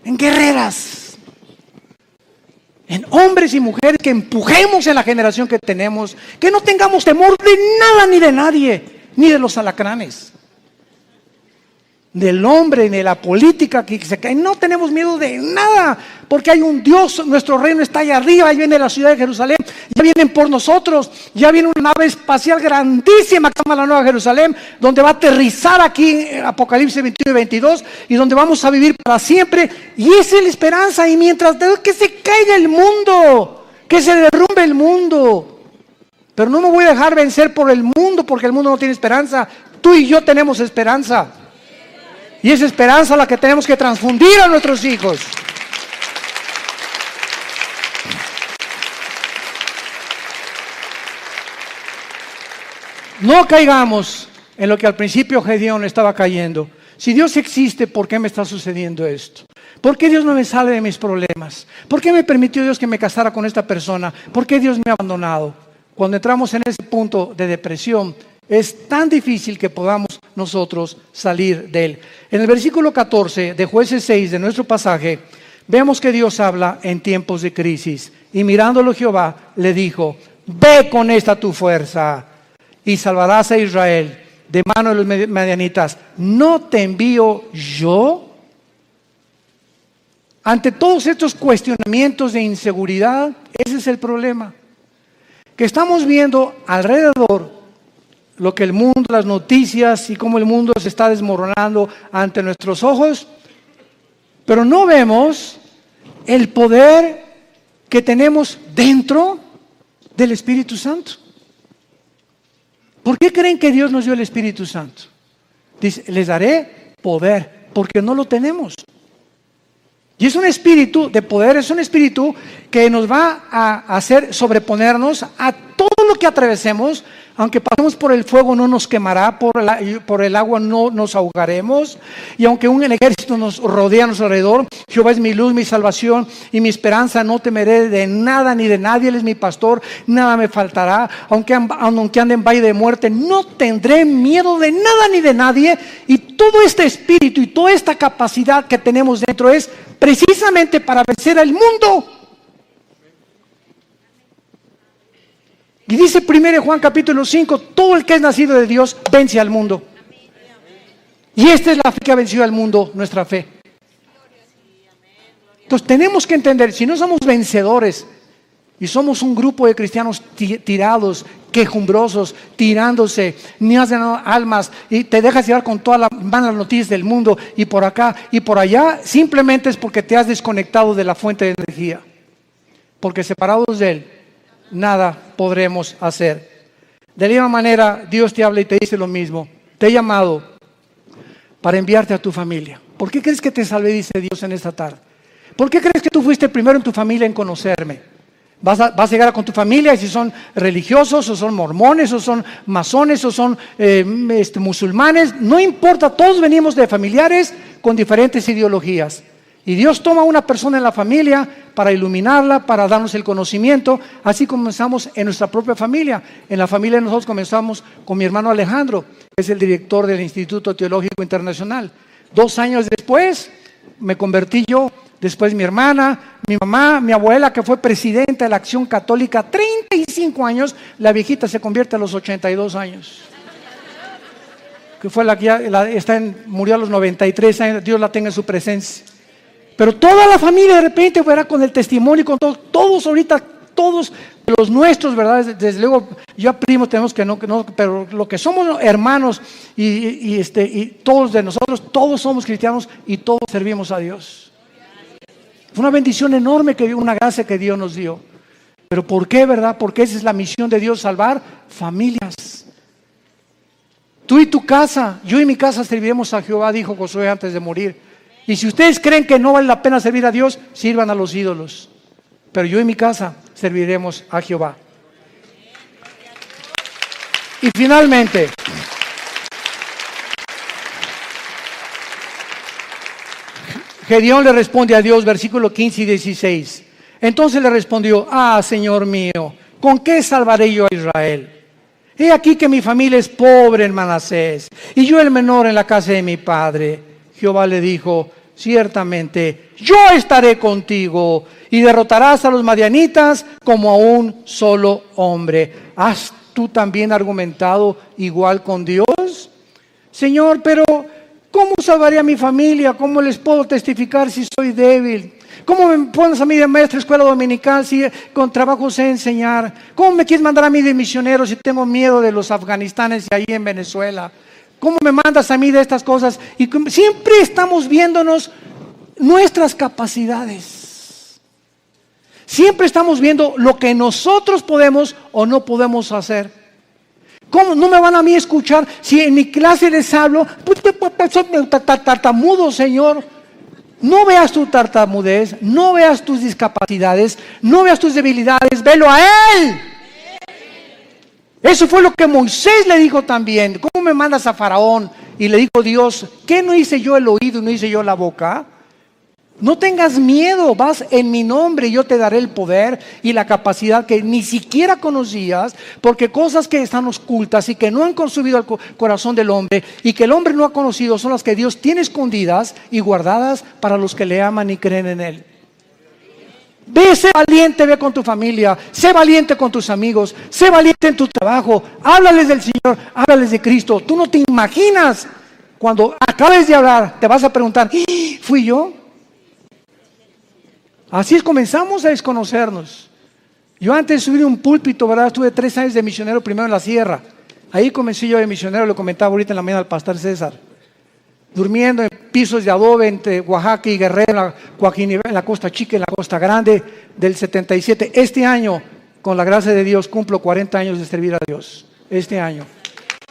en guerreras, en hombres y mujeres que empujemos en la generación que tenemos, que no tengamos temor de nada ni de nadie, ni de los alacranes, del hombre, ni de la política que se cae. No tenemos miedo de nada, porque hay un Dios, nuestro reino está allá arriba, ahí viene la ciudad de Jerusalén, ya vienen por nosotros, ya viene una nave espacial grandísima que se llama la Nueva Jerusalén, donde va a aterrizar aquí en Apocalipsis 21 y 22, y donde vamos a vivir para siempre, y esa es la esperanza. Y mientras que se caiga el mundo, que se derrumbe el mundo, pero no me voy a dejar vencer por el mundo, porque el mundo no tiene esperanza. Tú y yo tenemos esperanza. Y esa esperanza es la que tenemos que transfundir a nuestros hijos. No caigamos en lo que al principio Gedeón estaba cayendo. Si Dios existe, ¿por qué me está sucediendo esto? ¿Por qué Dios no me sale de mis problemas? ¿Por qué me permitió Dios que me casara con esta persona? ¿Por qué Dios me ha abandonado? Cuando entramos en ese punto de depresión, es tan difícil que podamos nosotros salir de él. En el versículo 14 de Jueces 6 de nuestro pasaje, vemos que Dios habla en tiempos de crisis. Y mirándolo Jehová, le dijo, ve con esta tu fuerza y salvarás a Israel de mano de los madianitas. ¿No te envío yo? Ante todos estos cuestionamientos de inseguridad, ese es el problema. Que estamos viendo alrededor lo que el mundo, las noticias y cómo el mundo se está desmoronando ante nuestros ojos, pero no vemos el poder que tenemos dentro del Espíritu Santo. ¿Por qué creen que Dios nos dio el Espíritu Santo? Dice, les daré poder, porque no lo tenemos. Y es un espíritu de poder, es un espíritu que nos va a hacer sobreponernos a todo lo que atravesemos. Aunque pasemos por el fuego no nos quemará, por el agua no nos ahogaremos. Y aunque un ejército nos rodea a nuestro alrededor, Jehová es mi luz, mi salvación y mi esperanza. No temeré de nada ni de nadie, Él es mi pastor, nada me faltará. Aunque ande en valle de muerte, no tendré miedo de nada ni de nadie. Y todo este espíritu y toda esta capacidad que tenemos dentro es precisamente para vencer al mundo. Y dice 1 Juan capítulo 5, todo el que es nacido de Dios vence al mundo. Y esta es la fe que ha vencido al mundo, nuestra fe. Entonces tenemos que entender, si no somos vencedores y somos un grupo de cristianos tirados, quejumbrosos, tirándose, ni hacen almas y te dejas llevar con todas las malas noticias del mundo y por acá y por allá, simplemente es porque te has desconectado de la fuente de energía. Porque separados de Él, nada podremos hacer. De la misma manera, Dios te habla y te dice lo mismo. Te he llamado para enviarte a tu familia. ¿Por qué crees que te salvé, dice Dios en esta tarde? ¿Por qué crees que tú fuiste primero en tu familia en conocerme? Vas a llegar con tu familia, y si son religiosos, o son mormones, o son masones, o son musulmanes, no importa, todos venimos de familiares con diferentes ideologías. Y Dios toma a una persona en la familia para iluminarla, para darnos el conocimiento. Así comenzamos en nuestra propia familia. En la familia de nosotros comenzamos con mi hermano Alejandro, que es el director del Instituto Teológico Internacional. 2 años después me convertí yo, después mi hermana, mi mamá, mi abuela, que fue presidenta de la Acción Católica 35 años, la viejita se convierte a los 82 años. Que fue la que murió a los 93 años, Dios la tenga en su presencia. Pero toda la familia de repente, ¿verdad? Con el testimonio y con todos ahorita, todos los nuestros, ¿verdad? Desde luego, ya primos tenemos que no, pero lo que somos hermanos y todos de nosotros, todos somos cristianos y todos servimos a Dios. Fue una bendición enorme, una gracia que Dios nos dio. Pero ¿por qué, verdad? Porque esa es la misión de Dios, salvar familias. Tú y tu casa, yo y mi casa serviremos a Jehová, dijo Josué antes de morir. Y si ustedes creen que no vale la pena servir a Dios, sirvan a los ídolos. Pero yo y mi casa serviremos a Jehová. Y finalmente, Gedeón le responde a Dios, versículo 15 y 16. Entonces le respondió: Señor mío, ¿con qué salvaré yo a Israel? He aquí que mi familia es pobre en Manasés, y yo el menor en la casa de mi padre. Jehová le dijo: ciertamente yo estaré contigo y derrotarás a los madianitas como a un solo hombre. ¿Has tú también argumentado igual con Dios? Señor, pero ¿cómo salvaré a mi familia? ¿Cómo les puedo testificar si soy débil? ¿Cómo me pones a mí de maestra escuela dominical si con trabajo sé enseñar? ¿Cómo me quieres mandar a mí de misionero si tengo miedo de los afganistanes y ahí en Venezuela? ¿Cómo me mandas a mí de estas cosas? Y siempre estamos viéndonos nuestras capacidades. Siempre estamos viendo lo que nosotros podemos o no podemos hacer. ¿Cómo no me van a mí escuchar si en mi clase les hablo? Soy tartamudo, Señor. No veas tu tartamudez, no veas tus discapacidades, no veas tus debilidades, velo a Él. Eso fue lo que Moisés le dijo también. ¿Cómo me mandas a Faraón? Y le dijo Dios: ¿qué no hice yo el oído y no hice yo la boca? No tengas miedo, vas en mi nombre y yo te daré el poder y la capacidad que ni siquiera conocías, porque cosas que están ocultas y que no han consumido el corazón del hombre y que el hombre no ha conocido son las que Dios tiene escondidas y guardadas para los que le aman y creen en Él. Ve, sé valiente, ve con tu familia, sé valiente con tus amigos, sé valiente en tu trabajo, háblales del Señor, háblales de Cristo. Tú no te imaginas, cuando acabes de hablar, te vas a preguntar: ¿fui yo? Así es, comenzamos a desconocernos. Yo antes de subir un púlpito, ¿verdad? Estuve 3 años de misionero, primero en la sierra. Ahí comencé yo de misionero, lo comentaba ahorita en la mañana al pastor César. Durmiendo en pisos de adobe entre Oaxaca y Guerrero, en la Costa Chica, en la Costa Grande, del 77. Este año, con la gracia de Dios, cumplo 40 años de servir a Dios. Este año.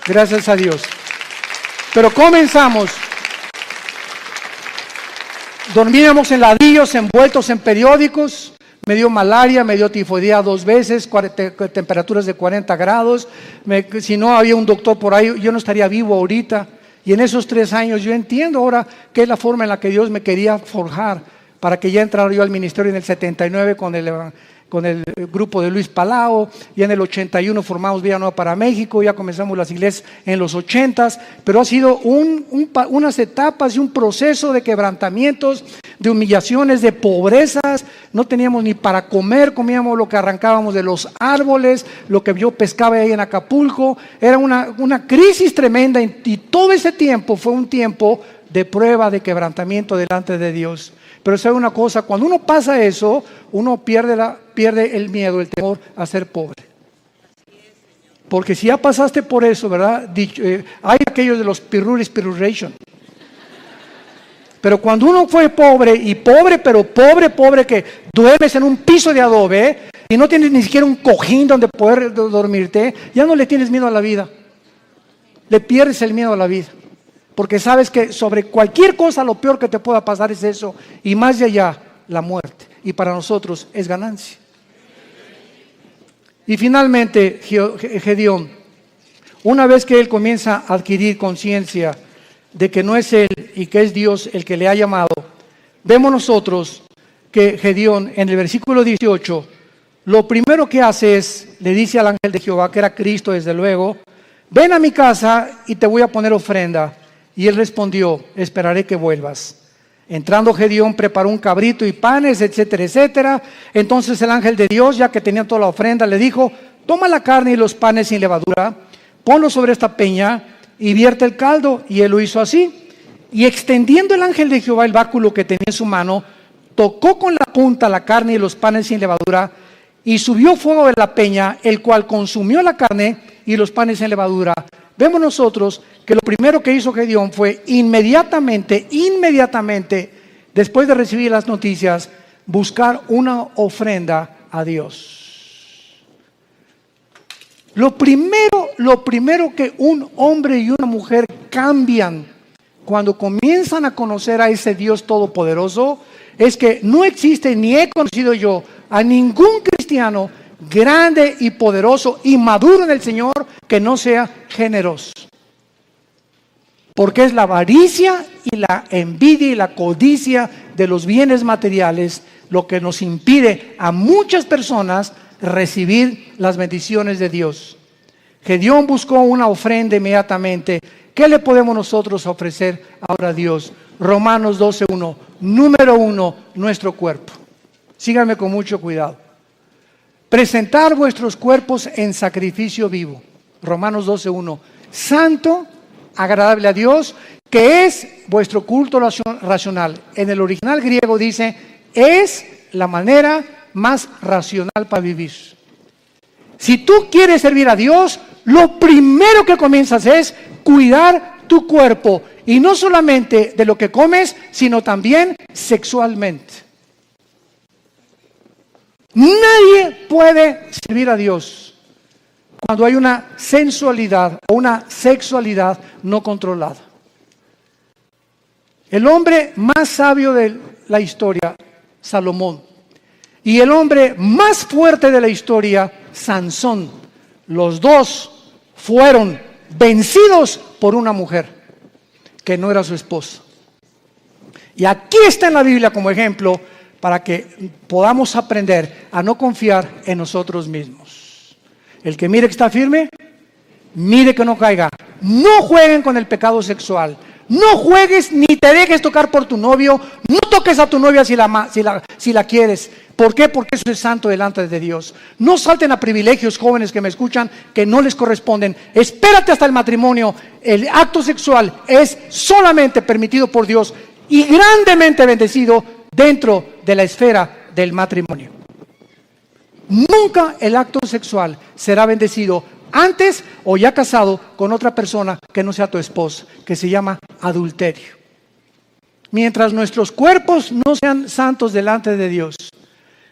Gracias a Dios. Pero comenzamos. Dormíamos en ladrillos envueltos en periódicos. Me dio malaria, me dio tifoidea 2 veces, temperaturas de 40 grados. Si no había un doctor por ahí, yo no estaría vivo ahorita. Y en esos 3 años yo entiendo ahora que es la forma en la que Dios me quería forjar para que ya entrara yo al ministerio en el 79 con el grupo de Luis Palau. Y en el 81 formamos Vida Nueva para México, ya comenzamos las iglesias en los 80s, pero ha sido unas etapas y un proceso de quebrantamientos, de humillaciones, de pobrezas. No teníamos ni para comer, comíamos lo que arrancábamos de los árboles, lo que yo pescaba ahí en Acapulco. Era una crisis tremenda, y todo ese tiempo fue un tiempo de prueba, de quebrantamiento delante de Dios. Pero sabe una cosa, cuando uno pasa eso, uno pierde el miedo, el temor a ser pobre. Porque si ya pasaste por eso, ¿verdad? Hay aquellos de los pirruris, pirruration. Pero cuando uno fue pobre, y pobre, pero pobre, que duermes en un piso de adobe, y no tienes ni siquiera un cojín donde poder dormirte, ya no le tienes miedo a la vida. Le pierdes el miedo a la vida. Porque sabes que sobre cualquier cosa lo peor que te pueda pasar es eso, y más de allá, la muerte. Y para nosotros es ganancia. Y finalmente, Gedeón, una vez que él comienza a adquirir conciencia de que no es él y que es Dios el que le ha llamado, vemos nosotros que Gedeón, en el versículo 18, lo primero que hace es, le dice al ángel de Jehová, que era Cristo desde luego: ven a mi casa y te voy a poner ofrenda. Y él respondió: esperaré que vuelvas. Entrando Gedeón, preparó un cabrito y panes, etcétera, etcétera. Entonces el ángel de Dios, ya que tenía toda la ofrenda, le dijo: toma la carne y los panes sin levadura, ponlo sobre esta peña y vierte el caldo. Y él lo hizo así. Y extendiendo el ángel de Jehová el báculo que tenía en su mano, tocó con la punta la carne y los panes sin levadura, y subió fuego de la peña, el cual consumió la carne y los panes sin levadura. Vemos nosotros que lo primero que hizo Gedeón fue inmediatamente, después de recibir las noticias, buscar una ofrenda a Dios. Lo primero que un hombre y una mujer cambian cuando comienzan a conocer a ese Dios todopoderoso es que no existe, ni he conocido yo a ningún cristiano grande y poderoso y maduro en el Señor que no sea generoso. Porque es la avaricia y la envidia y la codicia de los bienes materiales lo que nos impide a muchas personas recibir las bendiciones de Dios. Gedeón buscó una ofrenda inmediatamente. ¿Qué le podemos nosotros ofrecer ahora a Dios? Romanos 12:1. Número 1, nuestro cuerpo. Síganme con mucho cuidado. Presentar vuestros cuerpos en sacrificio vivo. Romanos 12:1. Santo, agradable a Dios, que es vuestro culto racional. En el original griego dice: es la manera más racional para vivir. Si tú quieres servir a Dios, lo primero que comienzas es cuidar tu cuerpo. Y no solamente de lo que comes, sino también sexualmente. Nadie puede servir a Dios cuando hay una sensualidad o una sexualidad no controlada. El hombre más sabio de la historia, Salomón, y el hombre más fuerte de la historia, Sansón, los dos fueron vencidos por una mujer que no era su esposa. Y aquí está en la Biblia como ejemplo para que podamos aprender a no confiar en nosotros mismos. El que mire que está firme, mire que no caiga. No jueguen con el pecado sexual. No juegues ni te dejes tocar por tu novio. No toques a tu novia si la quieres. ¿Por qué? Porque eso es santo delante de Dios. No salten a privilegios, jóvenes que me escuchan, que no les corresponden. Espérate hasta el matrimonio. El acto sexual es solamente permitido por Dios y grandemente bendecido dentro de la esfera del matrimonio. Nunca el acto sexual será bendecido antes o ya casado con otra persona que no sea tu esposa, que se llama adulterio. Mientras nuestros cuerpos no sean santos delante de Dios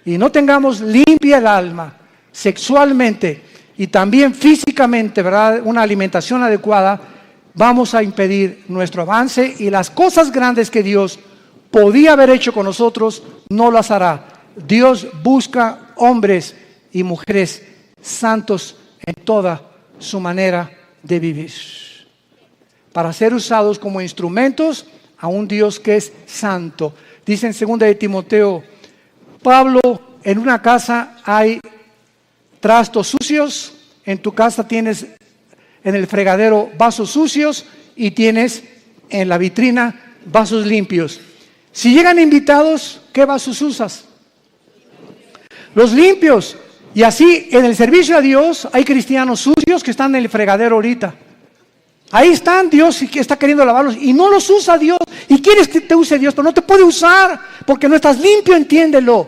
y no tengamos limpia el alma sexualmente y también físicamente, ¿verdad?, una alimentación adecuada, vamos a impedir nuestro avance y las cosas grandes que Dios podía haber hecho con nosotros, no las hará. Dios busca hombres y mujeres santos en toda su manera de vivir, para ser usados como instrumentos a un Dios que es santo. Dice en 2 de Timoteo, Pablo, en una casa hay trastos sucios, en tu casa tienes en el fregadero vasos sucios y tienes en la vitrina vasos limpios. Si llegan invitados, ¿qué vasos usas? Los limpios. Y así en el servicio a Dios hay cristianos sucios que están en el fregadero ahorita. Ahí están, Dios está queriendo lavarlos y no los usa Dios. Y quieres que te use Dios, pero no te puede usar porque no estás limpio, entiéndelo.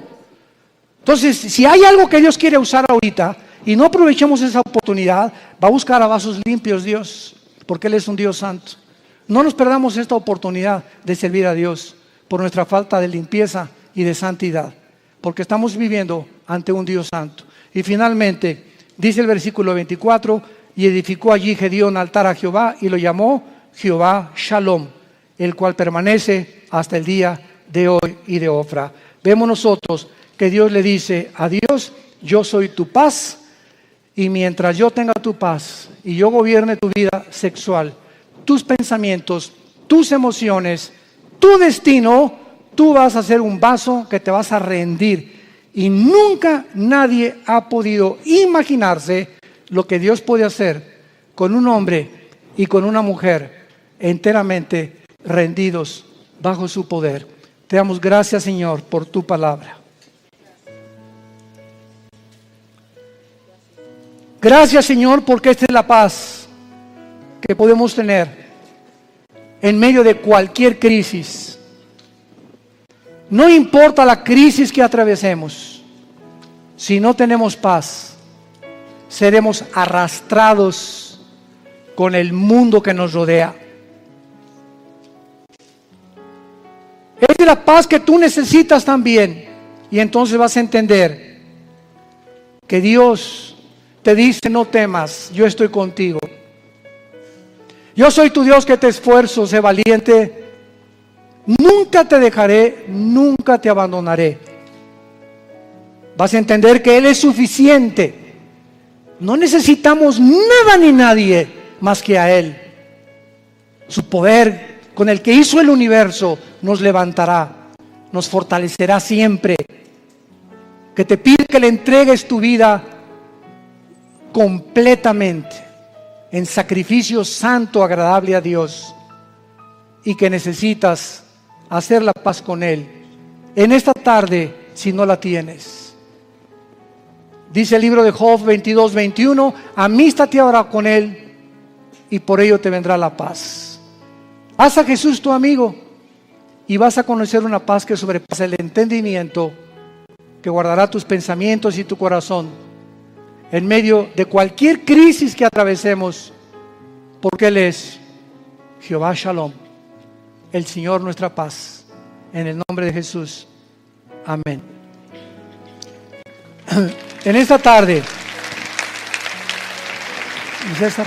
Entonces, si hay algo que Dios quiere usar ahorita y no aprovechamos esa oportunidad, va a buscar a vasos limpios Dios, porque Él es un Dios santo. No nos perdamos esta oportunidad de servir a Dios por nuestra falta de limpieza y de santidad, porque estamos viviendo ante un Dios santo. Y finalmente, dice el versículo 24, y edificó allí Gedeón altar a Jehová y lo llamó Jehová Shalom, el cual permanece hasta el día de hoy y de Ofra. Vemos nosotros que Dios le dice a Dios, yo soy tu paz, y mientras yo tenga tu paz y yo gobierne tu vida sexual, tus pensamientos, tus emociones, tu destino, tú vas a ser un vaso que te vas a rendir. Y nunca nadie ha podido imaginarse lo que Dios puede hacer con un hombre y con una mujer enteramente rendidos bajo su poder. Te damos gracias, Señor, por tu palabra. Gracias, Señor, porque esta es la paz que podemos tener en medio de cualquier crisis. No importa la crisis que atravesemos, si no tenemos paz, seremos arrastrados con el mundo que nos rodea. Es la paz que tú necesitas también, y entonces vas a entender que Dios te dice, no temas, yo estoy contigo. Yo soy tu Dios que te esfuerzo, sé valiente. Nunca te dejaré, nunca te abandonaré. Vas a entender que Él es suficiente. No necesitamos nada ni nadie más que a Él. Su poder con el que hizo el universo nos levantará, nos fortalecerá siempre. Que te pide que le entregues tu vida completamente en sacrificio santo, agradable a Dios, y que necesitas hacer la paz con Él en esta tarde si no la tienes. Dice el libro de Job 22:21, amístate ahora con Él y por ello te vendrá la paz. Haz a Jesús tu amigo y vas a conocer una paz que sobrepasa el entendimiento, que guardará tus pensamientos y tu corazón en medio de cualquier crisis que atravesemos, porque Él es Jehová Shalom, el Señor nuestra paz. En el nombre de Jesús. Amén. En esta tarde, César,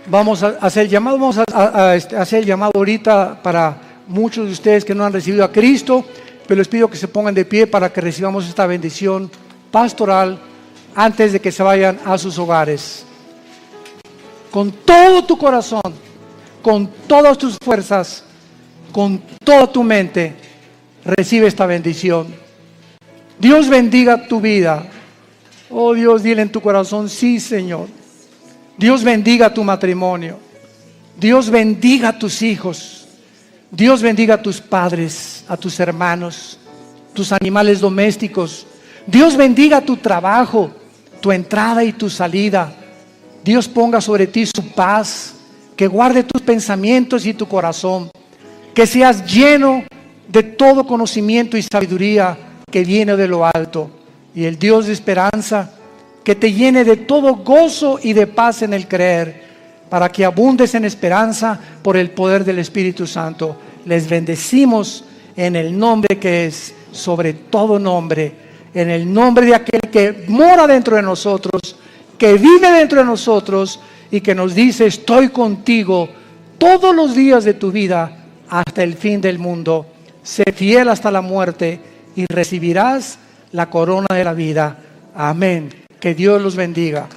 vamos a hacer el llamado. Vamos a hacer el llamado ahorita para muchos de ustedes que no han recibido a Cristo, pero les pido que se pongan de pie para que recibamos esta bendición pastoral antes de que se vayan a sus hogares. Con todo tu corazón, con todas tus fuerzas, con toda tu mente, recibe esta bendición. Dios bendiga tu vida. Oh Dios, dile en tu corazón, sí, Señor. Dios bendiga tu matrimonio. Dios bendiga a tus hijos. Dios bendiga a tus padres, a tus hermanos, tus animales domésticos. Dios bendiga tu trabajo, tu entrada y tu salida. Dios ponga sobre ti su paz, que guarde tus pensamientos y tu corazón, que seas lleno de todo conocimiento y sabiduría que viene de lo alto. Y el Dios de esperanza, que te llene de todo gozo y de paz en el creer, para que abundes en esperanza por el poder del Espíritu Santo. Les bendecimos en el nombre que es sobre todo nombre, en el nombre de aquel que mora dentro de nosotros, que vive dentro de nosotros y que nos dice, estoy contigo todos los días de tu vida hasta el fin del mundo. Sé fiel hasta la muerte y recibirás la corona de la vida. Amén. Que Dios los bendiga.